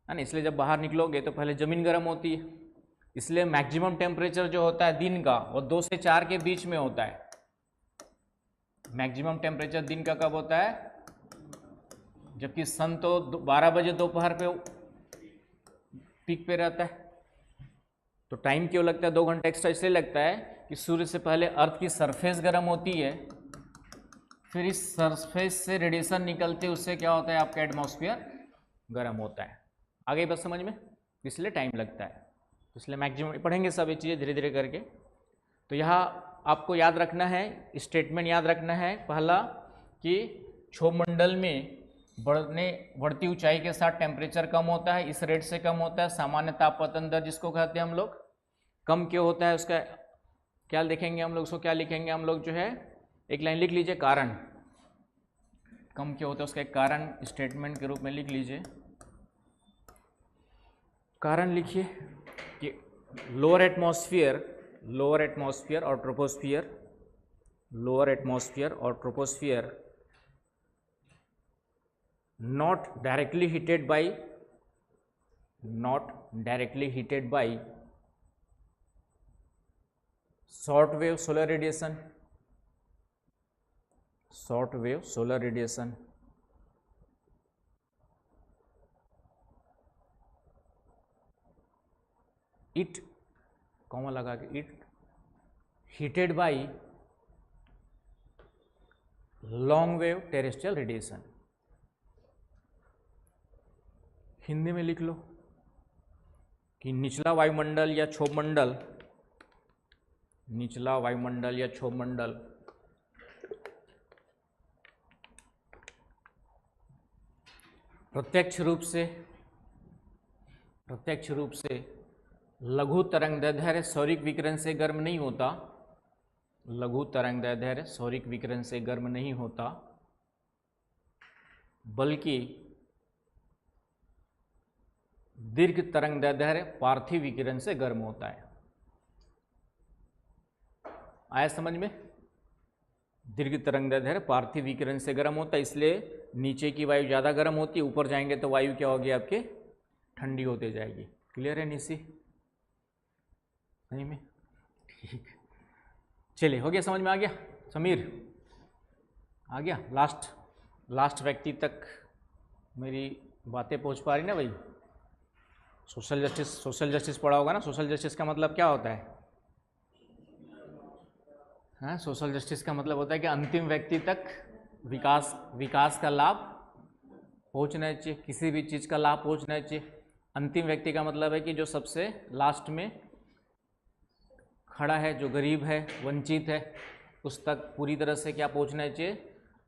ना। इसलिए जब बाहर निकलोगे तो पहले ज़मीन गर्म होती है, इसलिए मैक्सिमम टेम्परेचर जो होता है दिन का वो 2 से 4 के बीच में होता है। मैक्सिमम टेम्परेचर दिन का कब होता है? जबकि सन तो 12 बजे दोपहर पे पीक पे रहता है। तो टाइम क्यों लगता है 2 घंटा एक्स्ट्रा? इसलिए लगता है कि सूर्य से पहले अर्थ की सरफेस गर्म होती है, फिर इस सरफेस से रेडिएशन निकलते उससे क्या होता है आपका एटमॉस्फेयर गर्म होता है। आगे बस समझ में, इसलिए टाइम लगता है। इसलिए मैक्सिमम पढ़ेंगे सब ये चीज़ें धीरे धीरे करके। तो यहाँ आपको याद रखना है, स्टेटमेंट याद रखना है पहला कि क्षोभमंडल में बढ़ती ऊंचाई के साथ टेम्परेचर कम होता है, इस रेट से कम होता है। सामान्य तापपतन दर जिसको कहते हैं हम लोग, कम क्यों होता है उसका क्या देखेंगे हम लोग, उसको क्या लिखेंगे हम लोग जो है, एक लाइन लिख लीजिए, कारण। कम क्यों होता है उसका एक कारण स्टेटमेंट के रूप में लिख लीजिए। कारण लिखिए कि लोअर एटमॉस्फेयर और troposphere not directly heated by short wave solar radiation, it comma लगा के it heated by long wave terrestrial radiation। Hindi में लिख लो कि निचला वायुमंडल या क्षोभमंडल प्रत्यक्ष रूप से लघु तरंगदैर्ध्य सौरिक विकिरण से गर्म नहीं होता, बल्कि दीर्घ तरंगदैर्ध्य पार्थिव विकिरण से गर्म होता है। आया समझ में? दीर्घ तरंगदैर्ध्य पार्थिव विकिरण से गर्म होता है, इसलिए नीचे की वायु ज़्यादा गर्म होती है, ऊपर जाएंगे तो वायु क्या होगी आपके? ठंडी होते जाएगी। क्लियर है निशी? नहीं में? ठीक, चलिए हो गया, समझ में आ गया? समीर आ गया? लास्ट व्यक्ति तक मेरी बातें पहुंच पा रही ना भाई? सोशल जस्टिस पढ़ा होगा ना। सोशल जस्टिस का मतलब क्या होता है? हाँ, सोशल जस्टिस का मतलब होता है कि अंतिम व्यक्ति तक विकास का लाभ पहुंचना चाहिए, किसी भी चीज़ का लाभ पहुंचना चाहिए। अंतिम व्यक्ति का मतलब है कि जो सबसे लास्ट में खड़ा है, जो गरीब है, वंचित है, उस तक पूरी तरह से क्या पहुंचना चाहिए,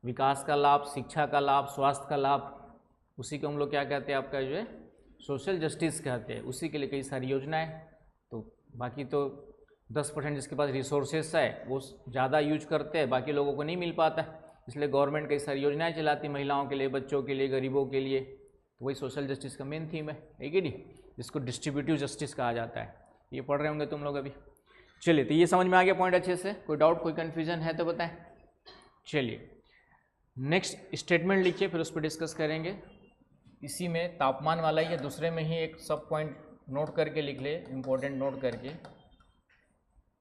विकास का लाभ, शिक्षा का लाभ, स्वास्थ्य का लाभ, उसी को हम लोग क्या कहते हैं, आपका जो है सोशल जस्टिस कहते हैं। उसी के लिए कई सारी योजनाएं। तो बाकी तो 10% जिसके पास रिसोर्सेस है वो ज़्यादा यूज करते हैं, बाकी लोगों को नहीं मिल पाता है, इसलिए गवर्नमेंट कई सारी योजनाएं चलाती है महिलाओं के लिए, बच्चों के लिए, गरीबों के लिए। तो वही सोशल जस्टिस का मेन थीम है कि नहीं, जिसको डिस्ट्रीब्यूटिव जस्टिस कहा जाता है। ये पढ़ रहे होंगे तुम लोग अभी। चलिए, तो ये समझ में आ गया पॉइंट अच्छे से? कोई डाउट, कोई कन्फ्यूजन है तो बताएं। चलिए नेक्स्ट स्टेटमेंट लिखिए, फिर उस पर डिस्कस करेंगे। इसी में तापमान वाला ही है, दूसरे में ही एक सब पॉइंट नोट करके लिख ले, इम्पोर्टेंट नोट करके,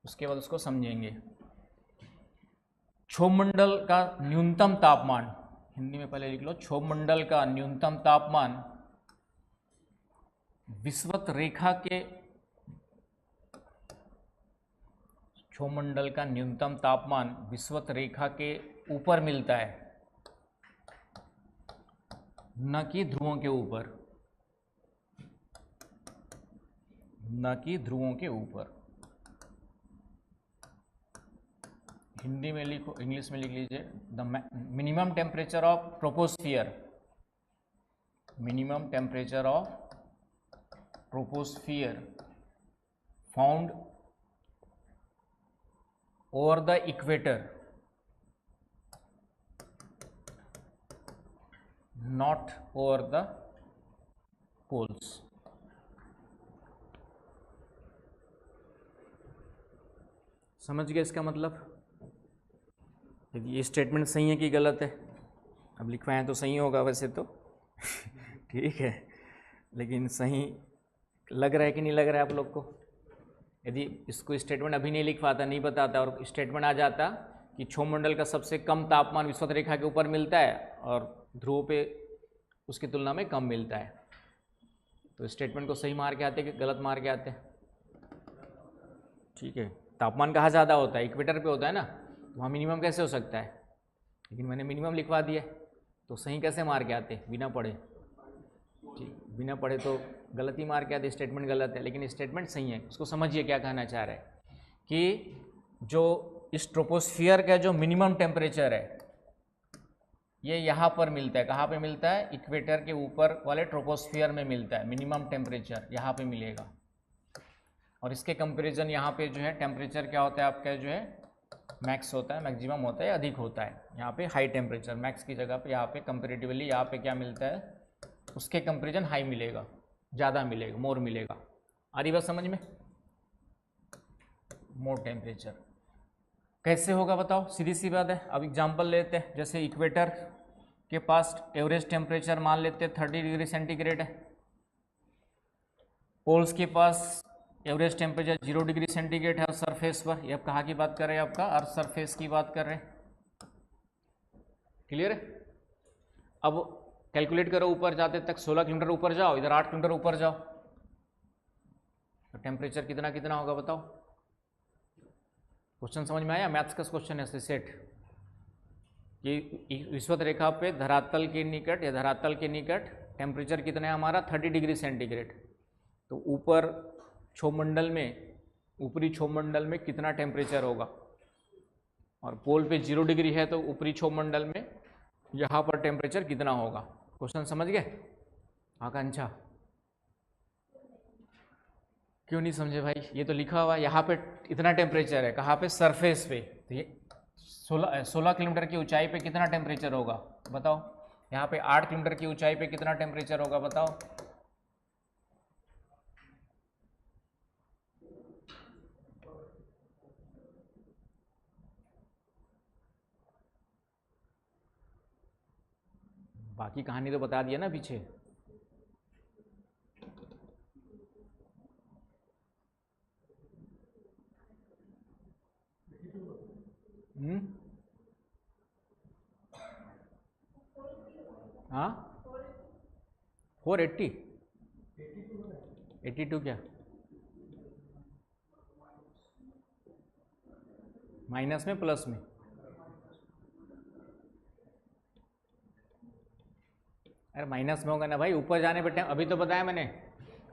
उसके बाद उसको समझेंगे। क्षोभमंडल का न्यूनतम तापमान, हिंदी में पहले लिख लो, क्षोभमंडल का न्यूनतम तापमान विषुवत रेखा के, क्षोभमंडल का न्यूनतम तापमान विषुवत रेखा के ऊपर मिलता है, न कि ध्रुवों के ऊपर, न कि ध्रुवों के ऊपर। हिंदी में लिखो, इंग्लिश में लिख लीजिए, the minimum temperature of troposphere, minimum temperature of troposphere found over the equator, not over the poles. समझ गए इसका मतलब? यदि ये स्टेटमेंट सही है कि गलत है, अब लिखवाएं तो सही होगा वैसे तो ठीक है, लेकिन सही लग रहा है कि नहीं लग रहा है आप लोग को? यदि इसको स्टेटमेंट अभी नहीं लिख पाता, नहीं बताता, और स्टेटमेंट आ जाता कि क्षोभमंडल का सबसे कम तापमान विषुवत रेखा के ऊपर मिलता है और ध्रुवों पे उसकी तुलना में कम मिलता है, तो स्टेटमेंट को सही मार के आते कि गलत मार के आते? ठीक है, तापमान कहाँ ज़्यादा होता है? इक्वेटर पे होता है ना, तो वहाँ मिनिमम कैसे हो सकता है? लेकिन मैंने मिनिमम लिखवा दिया, तो सही कैसे मार के आते बिना पढ़े? ठीक, बिना पढ़े तो गलत ही मार के आते, स्टेटमेंट गलत है, लेकिन स्टेटमेंट सही है। उसको समझिए क्या कहना चाह रहा है कि जो इस ट्रोपोस्फियर का जो मिनिमम टेम्परेचर है ये यहाँ पर मिलता है। कहाँ पे मिलता है? इक्वेटर के ऊपर वाले ट्रोपोस्फियर में मिलता है। मिनिमम टेम्परेचर यहाँ पे मिलेगा, और इसके कंपैरिजन यहाँ पे जो है टेम्परेचर क्या होता है आपका, जो है मैक्स होता है, मैक्सिमम होता है, अधिक होता है। यहाँ पे हाई टेम्परेचर, मैक्स की जगह पे यहाँ पे कंपेरेटिवली यहाँ पे क्या मिलता है, उसके कंपैरिजन हाई मिलेगा, ज़्यादा मिलेगा, मोर मिलेगा। आ रही बात समझ में? मोर टेम्परेचर कैसे होगा बताओ? सीधी सी बात है। अब एग्जांपल लेते हैं, जैसे इक्वेटर के पास एवरेज टेम्परेचर मान लेते हैं 30 डिग्री सेंटीग्रेड है, पोल्स के पास एवरेज टेम्परेचर 0 डिग्री सेंटीग्रेड है सरफेस पर। ये अब कहाँ की बात कर रहे हैं? आपका अर्थ सरफेस की बात कर रहे हैं। क्लियर है? अब कैलकुलेट करो, ऊपर जाते तक 16 किलोमीटर ऊपर जाओ, इधर 8 किलोमीटर ऊपर जाओ, तो टेम्परेचर कितना कितना होगा बताओ? क्वेश्चन समझ में आया? मैथ्स का क्वेश्चन है सेट कि विषुवत रेखा पे धरातल के निकट या धरातल के निकट टेम्परेचर कितना है हमारा? 30 डिग्री सेंटीग्रेड। तो ऊपर क्षोभमंडल में, ऊपरी क्षोभमंडल में कितना टेम्परेचर होगा? और पोल पे 0 डिग्री है, तो ऊपरी क्षोभमंडल में यहाँ पर टेम्परेचर कितना होगा? क्वेश्चन समझ गए? आकांक्षा क्यों नहीं समझे भाई? ये तो लिखा हुआ है यहाँ पे इतना टेम्परेचर है, कहाँ पे? सरफेस पे। तो ये 16 किलोमीटर की ऊंचाई पे कितना टेम्परेचर होगा बताओ? यहाँ पे 8 किलोमीटर की ऊंचाई पे कितना टेम्परेचर होगा बताओ? बाकी कहानी तो बता दिया ना पीछे। हाँ 480, 82 क्या? माइनस में प्लस में? अरे माइनस में होगा ना भाई, ऊपर जाने पे अभी तो बताया मैंने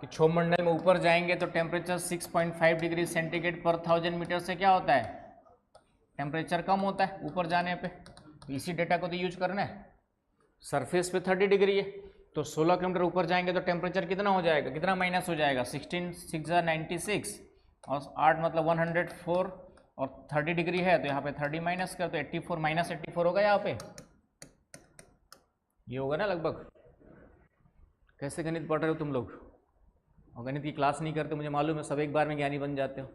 कि क्षोभमंडल में ऊपर जाएंगे तो temperature 6.5 degree centigrade per 1000 metre से क्या होता है? टेम्परेचर कम होता है ऊपर जाने पे, तो इसी डेटा को तो यूज करना है। सरफेस पे 30 डिग्री है, तो 16 किलोमीटर ऊपर जाएंगे तो टेम्परेचर कितना हो जाएगा, कितना माइनस हो जाएगा, 16 6 96 और 8 मतलब 104 और 30 डिग्री है तो यहाँ पे 30 माइनस कर तो 84 माइनस 84 होगा यहाँ पे, ये होगा ना लगभग। कैसे गणित पढ़ रहे हो तुम लोग, और गणित की क्लास नहीं करते मुझे मालूम है, सब एक बार में ज्ञानी बन जाते हो।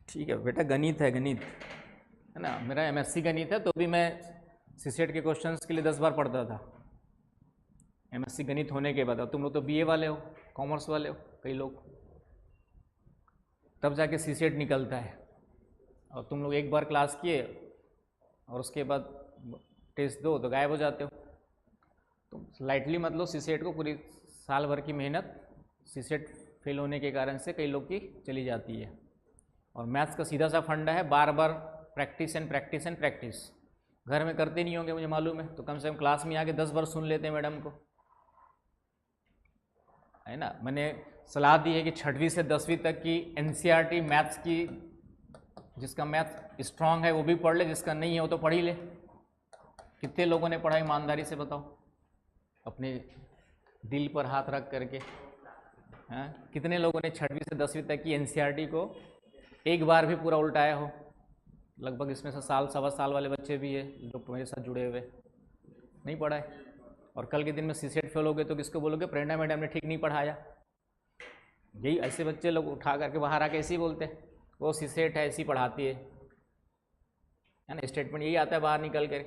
ठीक है बेटा, गणित है, गणित है ना, मेरा एमएससी गणित है, तो भी मैं सीसेट के क्वेश्चंस के लिए 10 बार पढ़ता था एमएससी गणित होने के बाद। तुम लोग तो बीए वाले हो, कॉमर्स वाले हो कई लोग, तब जाके सीसेट निकलता है, और तुम लोग एक बार क्लास किए और उसके बाद टेस्ट दो तो गायब हो जाते हो। तो लाइटली मत लो सीसेट को, पूरी साल भर की मेहनत सीसेट फेल होने के कारण से कई लोग की चली जाती है। और मैथ्स का सीधा सा फंडा है बार बार practice and practice and practice. घर में करते नहीं होंगे मुझे मालूम है, तो कम से कम क्लास में आके 10 बार सुन लेते हैं मैडम को, है ना। मैंने सलाह दी है कि 6वीं से 10वीं तक की एनसीईआरटी मैथ्स की, जिसका मैथ स्ट्रांग है वो भी पढ़ ले, जिसका नहीं है वो तो पढ़ ही ले। कितने लोगों ने पढ़ा ईमानदारी से बताओ, अपने दिल पर हाथ रख करके, हाँ कितने लोगों ने 6वीं से 10वीं तक की एनसीईआरटी को एक बार भी पूरा उल्टाया हो। लगभग इसमें से साल सवा साल वाले बच्चे भी है जो मेरे साथ जुड़े हुए, नहीं पढ़ा है। और कल के दिन में सीसेट फेल हो गए तो किसको बोलोगे, प्रेरणा मैडम ने ठीक नहीं पढ़ाया। यही ऐसे बच्चे लोग उठा करके बाहर आके ऐसे ही बोलते हैं, वो सीसेट है ऐसी पढ़ाती है ना, स्टेटमेंट यही आता है बाहर निकल कर।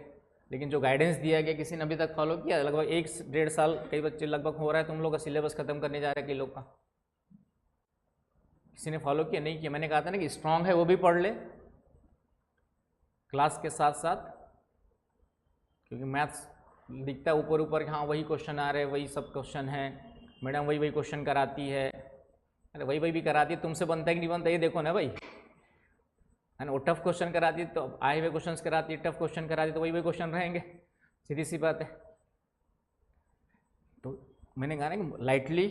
लेकिन जो गाइडेंस दिया गया किसी ने अभी तक फॉलो किया? लगभग 1-1.5 साल कई बच्चे लगभग हो रहा है, तुम लोग का सिलेबस खत्म करने जा रहे हैं कई लोग का, किसी ने फॉलो किया? नहीं किया। मैंने कहा था ना कि स्ट्रांग है वो भी पढ़ ले क्लास के साथ साथ, क्योंकि मैथ्स दिखता है ऊपर ऊपर, हाँ वही क्वेश्चन आ रहे हैं, वही सब क्वेश्चन है, मैडम वही क्वेश्चन कराती है। अरे वही भी कराती है, तुमसे बनता है कि नहीं बनता ये देखो ना भाई, है ना। वो टफ क्वेश्चन कराती है तो आए हुए क्वेश्चन कराती है, टफ क्वेश्चन कराती है तो वही क्वेश्चन रहेंगे, सीधी सी बात है। तो मैंने कहा ना कि लाइटली,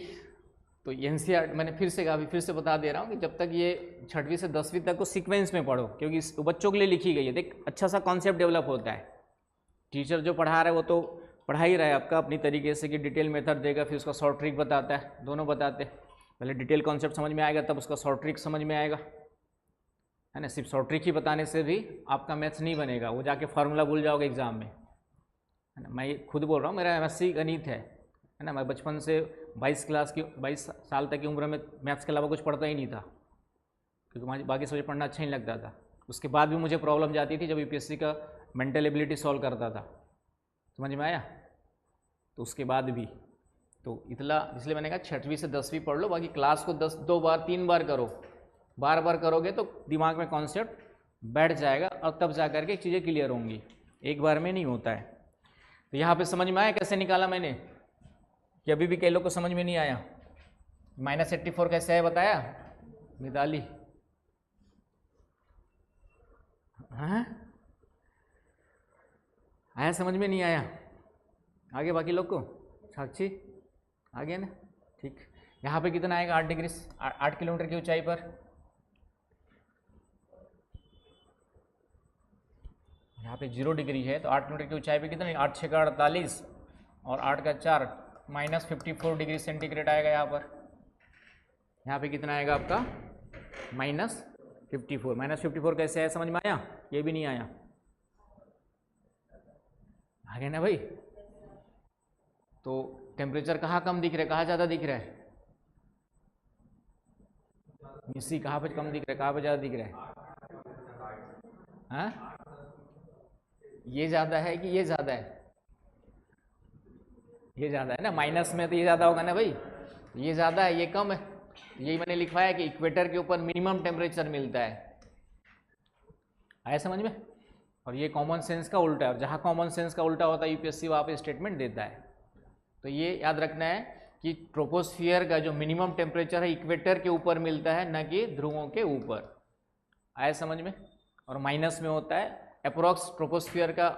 तो एनसीईआरटी मैंने फिर से कहा, अभी फिर से बता दे रहा हूँ कि जब तक ये 6वीं से 10वीं तक को सीक्वेंस में पढ़ो, क्योंकि बच्चों के लिए लिखी गई है। देख अच्छा सा कॉन्सेप्ट डेवलप होता है, टीचर जो पढ़ा रहा है वो तो पढ़ा ही रहा है आपका अपनी तरीके से, कि डिटेल मेथड देगा, फिर उसका शॉर्ट ट्रिक बताता है, दोनों बताते हैं। पहले डिटेल कॉन्सेप्ट समझ में आएगा तब उसका शॉर्ट ट्रिक समझ में आएगा, है ना। सिर्फ शॉर्ट ट्रिक ही बताने से भी आपका मैथ्स नहीं बनेगा, वो जाके फार्मूला भूल जाओगे एग्जाम में, है ना। मैं खुद बोल रहा हूँ, मेरा एमएससी गणित है ना। मैं बचपन से 22 साल तक की उम्र में मैथ्स के अलावा कुछ पढ़ता ही नहीं था, क्योंकि बाकी सब्जेक्ट पढ़ना अच्छा नहीं लगता था। उसके बाद भी मुझे प्रॉब्लम जाती थी जब यूपीएससी का मेंटल एबिलिटी सॉल्व करता था, समझ में आया। तो उसके बाद भी तो इतना, इसलिए मैंने कहा 6वीं से 10वीं पढ़ लो, बाकी क्लास को 2 बार 3 बार करो, बार बार करोगे तो दिमाग में कॉन्सेप्ट बैठ जाएगा और तब जा करके चीज़ें क्लियर होंगी, एक बार में नहीं होता है। तो यहाँ पे समझ में आया कैसे निकाला मैंने, कि अभी भी कई लोग को समझ में नहीं आया? -84 कैसे है बताया मिताली? हाँ आया, समझ में नहीं आया? आगे बाकी लोग को, साक्षी आ गया ना, ठीक। यहाँ पे कितना आएगा 8 डिग्री, 8 किलोमीटर की ऊंचाई पर। यहाँ पे 0 डिग्री है तो 8 किलोमीटर की ऊंचाई पे कितना, 8 6 का 48 और 8 का 4 -54 डिग्री सेंटीग्रेड आएगा यहाँ पर। यहाँ पे कितना आएगा आपका -54। -54 कैसे आया, समझ में आया? ये भी नहीं आया, आ गया ना भाई। तो टेम्परेचर कहाँ कम दिख रहा है, कहाँ ज़्यादा दिख रहा है? मिस्सी कहाँ पे कम दिख रहा है, कहाँ पे ज़्यादा दिख रहा है? हाँ ये ज़्यादा है कि ये ज़्यादा है? ये ज़्यादा है ना, माइनस में तो ये ज़्यादा होगा ना भाई, ये ज़्यादा है ये कम है। यही मैंने लिखवाया कि इक्वेटर के ऊपर मिनिमम टेम्परेचर मिलता है, आया समझ में। और ये कॉमन सेंस का उल्टा है, और जहाँ कॉमन सेंस का उल्टा होता है यूपीएससी वहाँ पे स्टेटमेंट देता है। तो ये याद रखना है कि ट्रोपोस्फियर का जो मिनिमम टेम्परेचर है इक्वेटर के ऊपर मिलता है, न कि ध्रुवों के ऊपर, आया समझ में। और माइनस में होता है अप्रोक्स ट्रोपोस्फियर का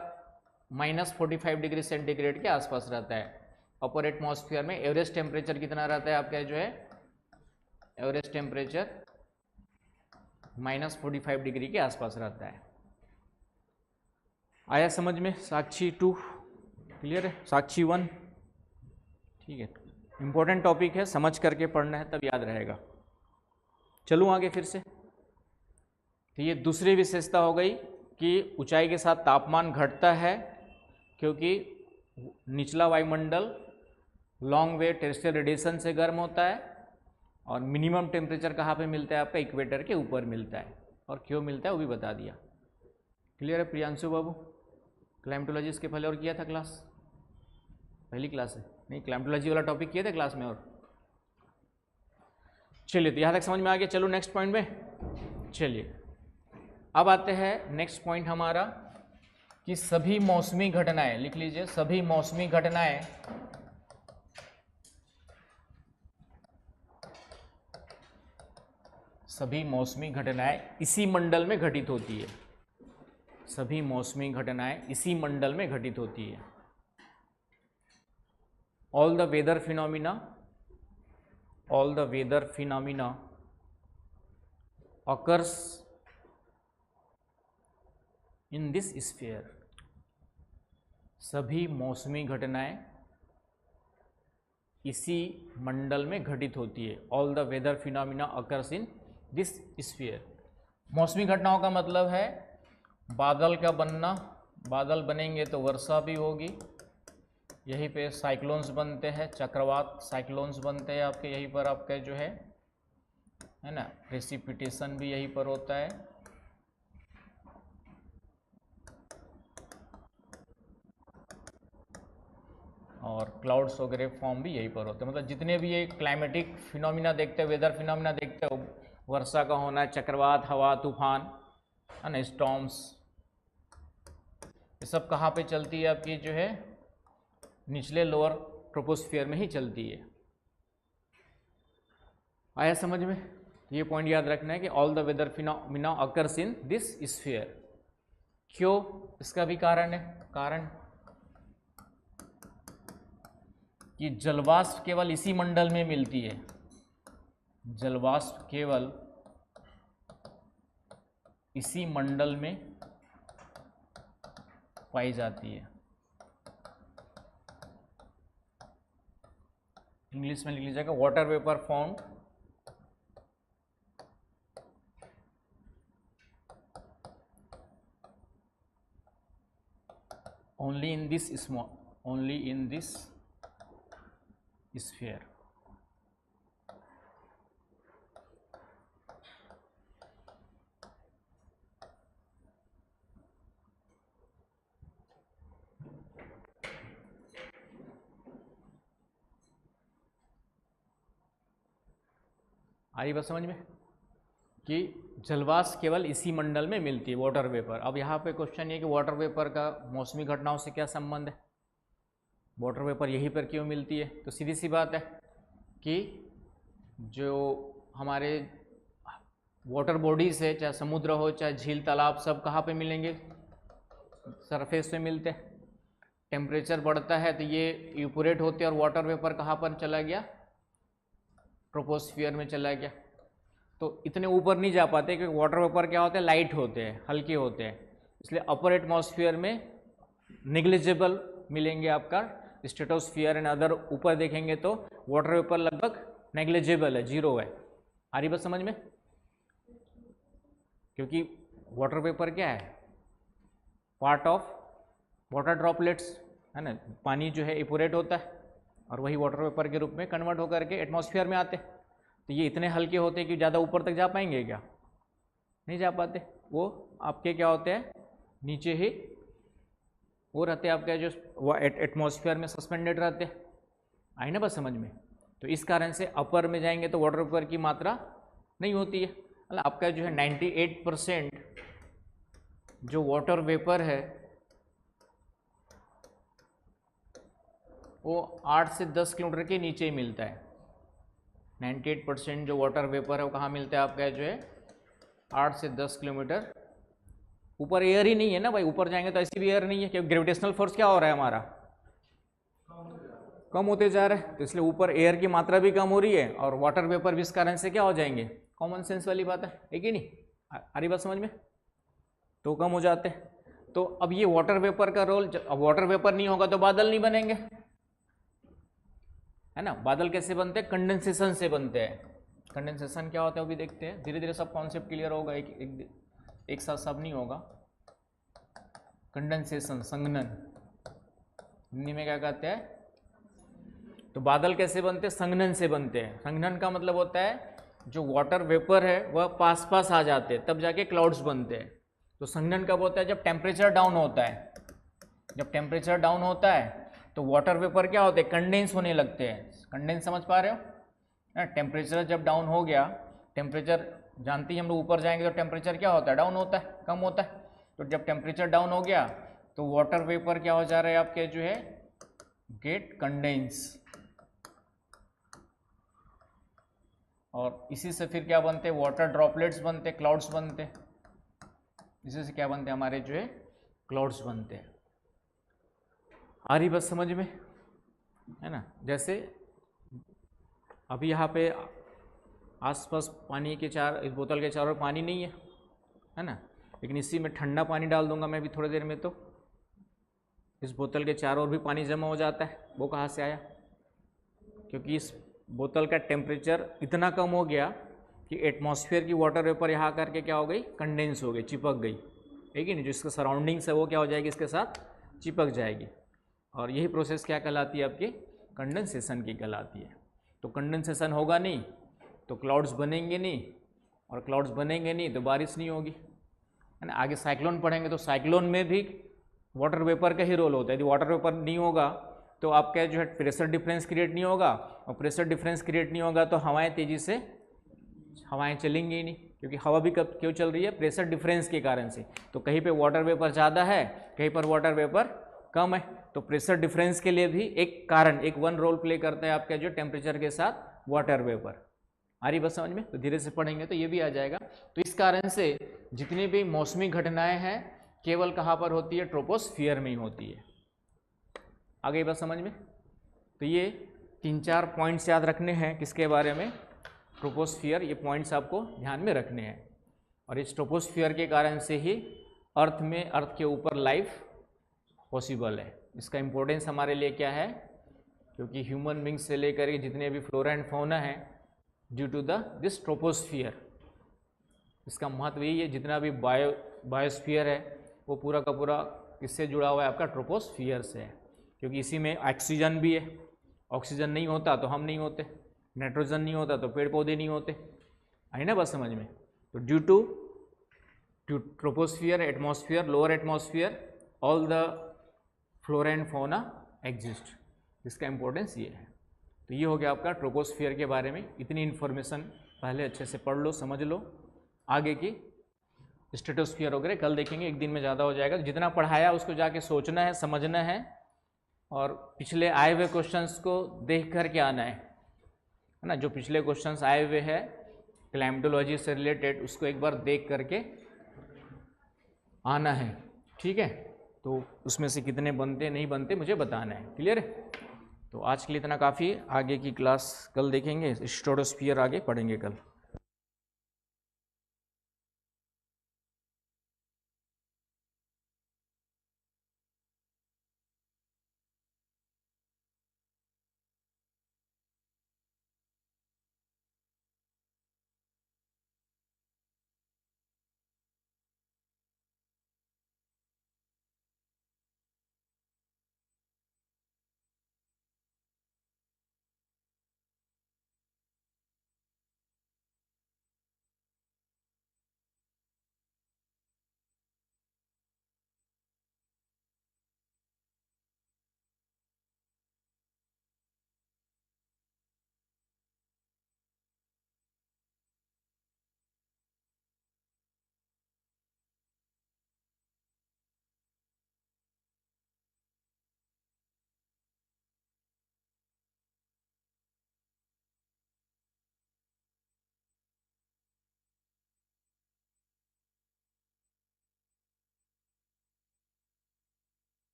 -45 डिग्री सेंटीग्रेड के आसपास रहता है। अपर एटमॉस्फेयर में एवरेज टेम्परेचर कितना रहता है आपका, जो है एवरेज टेम्परेचर -45 डिग्री के आसपास रहता है। आया समझ में? साक्षी 2 क्लियर है, साक्षी 1 ठीक है। इंपॉर्टेंट टॉपिक है, समझ करके पढ़ना है तब याद रहेगा। चलूँ आगे फिर से। तो ये दूसरी विशेषता हो गई कि ऊंचाई के साथ तापमान घटता है क्योंकि निचला वायुमंडल लॉन्ग वेव टेरेस्ट्रियल रेडिएशन से गर्म होता है और मिनिमम टेम्परेचर कहाँ पे मिलता है आपका? इक्वेटर के ऊपर मिलता है। और क्यों मिलता है वो भी बता दिया। क्लियर है प्रियांशु बाबू? क्लाइमेटोलॉजी इसके पहले और किया था क्लास, पहली क्लास है नहीं, क्लाइमेटोलॉजी वाला टॉपिक किए थे क्लास में। और चलिए तो यहाँ तक समझ में आ गया। चलो नेक्स्ट पॉइंट में चलिए, अब आते हैं नेक्स्ट पॉइंट हमारा कि सभी मौसमी घटनाएं, लिख लीजिए, सभी मौसमी घटनाएं इसी मंडल में घटित होती है। सभी मौसमी घटनाएं इसी मंडल में घटित होती है। All the weather phenomena occurs in this sphere. सभी मौसमी घटनाएं इसी मंडल में घटित होती है। All the weather phenomena occurs in this sphere. मौसमी घटनाओं का मतलब है बादल का बनना, बादल बनेंगे तो वर्षा भी होगी, यहीं पे साइक्लोन्स बनते हैं, चक्रवात साइक्लोन्स बनते हैं आपके, यहीं पर आपका जो है ना, प्रेसिपिटेशन भी यहीं पर होता है। और क्लाउड्स वगैरह फॉर्म भी यहीं पर होते हैं। मतलब जितने भी ये क्लाइमेटिक फिनोमिना देखते हो, वेदर फिनोमिना देखते हो, वर्षा का होना, चक्रवात, हवा, तूफान, है ना, स्टॉर्म्स, ये सब कहाँ पे चलती है आपकी जो है? निचले लोअर ट्रोपोस्फियर में ही चलती है। आया समझ में? ये पॉइंट याद रखना है कि all the weather phenomena occurs in this sphere. क्यों? इसका भी कारण है। कारण कि जलवाष्प केवल इसी मंडल में मिलती है। जलवाष्प केवल इसी मंडल में पाई जाती है। इंग्लिश में लिख लीजिएगा, water vapour found only in this sphere। आई बात समझ में कि जलवाष्प केवल इसी मंडल में मिलती है, वाटर वेपर। अब यहाँ पे क्वेश्चन ये कि वाटर वेपर का मौसमी घटनाओं से क्या संबंध है? वाटर वेपर यहीं पर क्यों मिलती है? तो सीधी सी बात है कि जो हमारे वाटर बॉडीज है, चाहे समुद्र हो चाहे झील तालाब, सब कहाँ पे मिलेंगे? सरफेस पे मिलते हैं। टेम्परेचर बढ़ता है तो ये इवेपोरेट होते हैं और वाटर वेपर कहाँ पर चला गया? ट्रोपोस्फियर में चला गया। तो इतने ऊपर नहीं जा पाते क्योंकि वाटर वेपर क्या होते हैं? लाइट होते हैं, हल्के होते हैं, इसलिए अपर एटमॉस्फेयर में निग्लिजिबल मिलेंगे आपका। स्ट्रेटोस्फियर एंड अदर ऊपर देखेंगे तो वाटर वेपर लगभग नेग्लिजिबल है, जीरो है। आ रही बात समझ में? क्योंकि वाटर वेपर क्या है? पार्ट ऑफ वाटर ड्रॉपलेट्स, है ना। पानी जो है इवेपोरेट होता है और वही वाटर वेपर के रूप में कन्वर्ट होकर के एटमॉस्फेयर में आते हैं। तो ये इतने हल्के होते हैं कि ज़्यादा ऊपर तक जा पाएंगे क्या? नहीं जा पाते। वो आपके क्या होते हैं? नीचे ही वो रहते हैं आपके, जो वो एटमॉस्फेयर में सस्पेंडेड रहते हैं। आई ना बस समझ में? तो इस कारण से अपर में जाएंगे तो वाटर वेपर की मात्रा नहीं होती है। मतलब आपका जो है 98% जो वाटर वेपर है वो 8 से 10 किलोमीटर के नीचे ही मिलता है। 98% जो वाटर वेपर है वो कहाँ मिलता है आपका जो है? 8 से 10 किलोमीटर ऊपर। एयर ही नहीं है ना भाई, ऊपर जाएंगे तो ऐसी भी एयर नहीं है, क्योंकि ग्रेविटेशनल फोर्स क्या हो रहा है हमारा? कम होते जा रहा है। तो इसलिए ऊपर एयर की मात्रा भी कम हो रही है और वाटर वेपर भी इस कारण से क्या हो जाएंगे? कॉमन सेंस वाली बात है कि नहीं? आ रही बात समझ में? तो कम हो जाते हैं। तो अब ये वाटर वेपर का रोल, अब वाटर वेपर नहीं होगा तो बादल नहीं बनेंगे, है ना। बादल कैसे बनते हैं? कंडेंसेशन से बनते हैं। कंडेंसेशन क्या होता है वो भी देखते हैं, धीरे धीरे सब कॉन्सेप्ट क्लियर होगा, एक साथ सब नहीं होगा। कंडेंसेशन, संघनन, हिंदी में क्या कहते हैं? तो बादल कैसे बनते हैं? संघनन से बनते हैं। संघनन का मतलब होता है जो वाटर वेपर है वह पास पास आ जाते हैं, तब जाके क्लाउड्स बनते हैं। तो संघनन कब होता है? जब टेम्परेचर डाउन होता है। जब टेम्परेचर डाउन होता है तो वाटर वेपर क्या होते हैं? कंडेंस होने लगते हैं। कंडेंस समझ पा रहे हो ना? टेम्परेचर जब डाउन हो गया, टेम्परेचर जानते ही हम लोग ऊपर जाएंगे तो टेम्परेचर क्या होता है? डाउन होता है, कम होता है। तो जब टेम्परेचर डाउन हो गया तो वाटर वेपर क्या हो जा रहा है आपके जो है? Get condense. और इसी से फिर क्या बनते हैं? वाटर ड्रॉपलेट्स बनते हैं, क्लाउड्स बनते हैं। इसी से क्या बनते हैं? हमारे जो है क्लाउड्स बनते हैं। आ रही बात समझ में, है ना। जैसे अभी यहाँ पे आसपास पानी के इस बोतल के चारों पानी नहीं है ना, लेकिन इसी में ठंडा पानी डाल दूंगा मैं भी थोड़ी देर में, तो इस बोतल के चारों ओर भी पानी जमा हो जाता है। वो कहाँ से आया? क्योंकि इस बोतल का टेम्परेचर इतना कम हो गया कि एटमॉस्फेयर की वाटर वेपर यहाँ करके क्या हो गई? कंडेंस हो गई, चिपक गई, है कि नहीं। जो इसका सराउंडिंग्स है वो क्या हो जाएगी? इसके साथ चिपक जाएगी। और यही प्रोसेस क्या कहलाती है? आपकी कंडेंसेशन की कहलाती है। तो कंडेंसेशन होगा नहीं तो क्लाउड्स बनेंगे नहीं, और क्लाउड्स बनेंगे नहीं तो बारिश नहीं होगी, है ना। आगे साइक्लोन पढ़ेंगे तो साइक्लोन में भी वाटर वेपर का ही रोल होता है। यदि वाटर वेपर नहीं होगा तो आपका जो है प्रेशर डिफरेंस क्रिएट नहीं होगा, और प्रेशर डिफरेंस क्रिएट नहीं होगा तो हवाएं तेज़ी से हवाएं चलेंगी ही नहीं, क्योंकि हवा भी कब क्यों चल रही है? प्रेशर डिफरेंस के कारण से। तो कहीं पे वाटर वेपर ज़्यादा है, कहीं पर वाटर वेपर कम है। तो प्रेशर डिफरेंस के लिए भी एक कारण, एक वन रोल प्ले करता है आपका जो टेम्परेचर के साथ वाटर वेपर। आ रही बस समझ में? तो धीरे से पढ़ेंगे तो ये भी आ जाएगा। तो इस कारण से जितनी भी मौसमी घटनाएं हैं केवल कहाँ पर होती है? ट्रोपोस्फियर में ही होती है। आ गई बस समझ में? तो ये 3-4 पॉइंट्स याद रखने हैं किसके बारे में? ट्रोपोस्फियर। ये पॉइंट्स आपको ध्यान में रखने हैं। और इस ट्रोपोस्फियर के कारण से ही अर्थ के ऊपर लाइफ पॉसिबल है। इसका इम्पोर्टेंस हमारे लिए क्या है? क्योंकि ह्यूमन बींग्स से लेकर के जितने भी फ्लोरा एंड फौना है, ड्यू टू दिस ट्रोपोस्फियर, इसका महत्व यही है। जितना भी बायोस्फीयर है वो पूरा का पूरा किससे जुड़ा हुआ है? आपका ट्रोपोस्फियर से है। क्योंकि इसी में ऑक्सीजन भी है। ऑक्सीजन नहीं होता तो हम नहीं होते, नाइट्रोजन नहीं होता तो पेड़ पौधे नहीं होते। आई ना बात समझ में? तो due to troposphere, atmosphere, lower atmosphere, all the flora and fauna exist. इसका इंपॉर्टेंस ये है। तो ये हो गया आपका ट्रोपोस्फियर के बारे में। इतनी इन्फॉर्मेशन पहले अच्छे से पढ़ लो, समझ लो। आगे की स्ट्रेटोस्फियर वगैरह कल देखेंगे, एक दिन में ज़्यादा हो जाएगा। जितना पढ़ाया उसको जाके सोचना है, समझना है, और पिछले आए हुए क्वेश्चंस को देख कर के आना है ना। जो पिछले क्वेश्चंस आए हुए हैं क्लाइमेटोलॉजी से रिलेटेड, उसको एक बार देख करके आना है, ठीक है। तो उसमें से कितने बनते नहीं बनते मुझे बताना है। क्लियर है? तो आज के लिए इतना काफ़ी। आगे की क्लास कल देखेंगे, स्ट्रेटोस्फियर आगे पढ़ेंगे कल।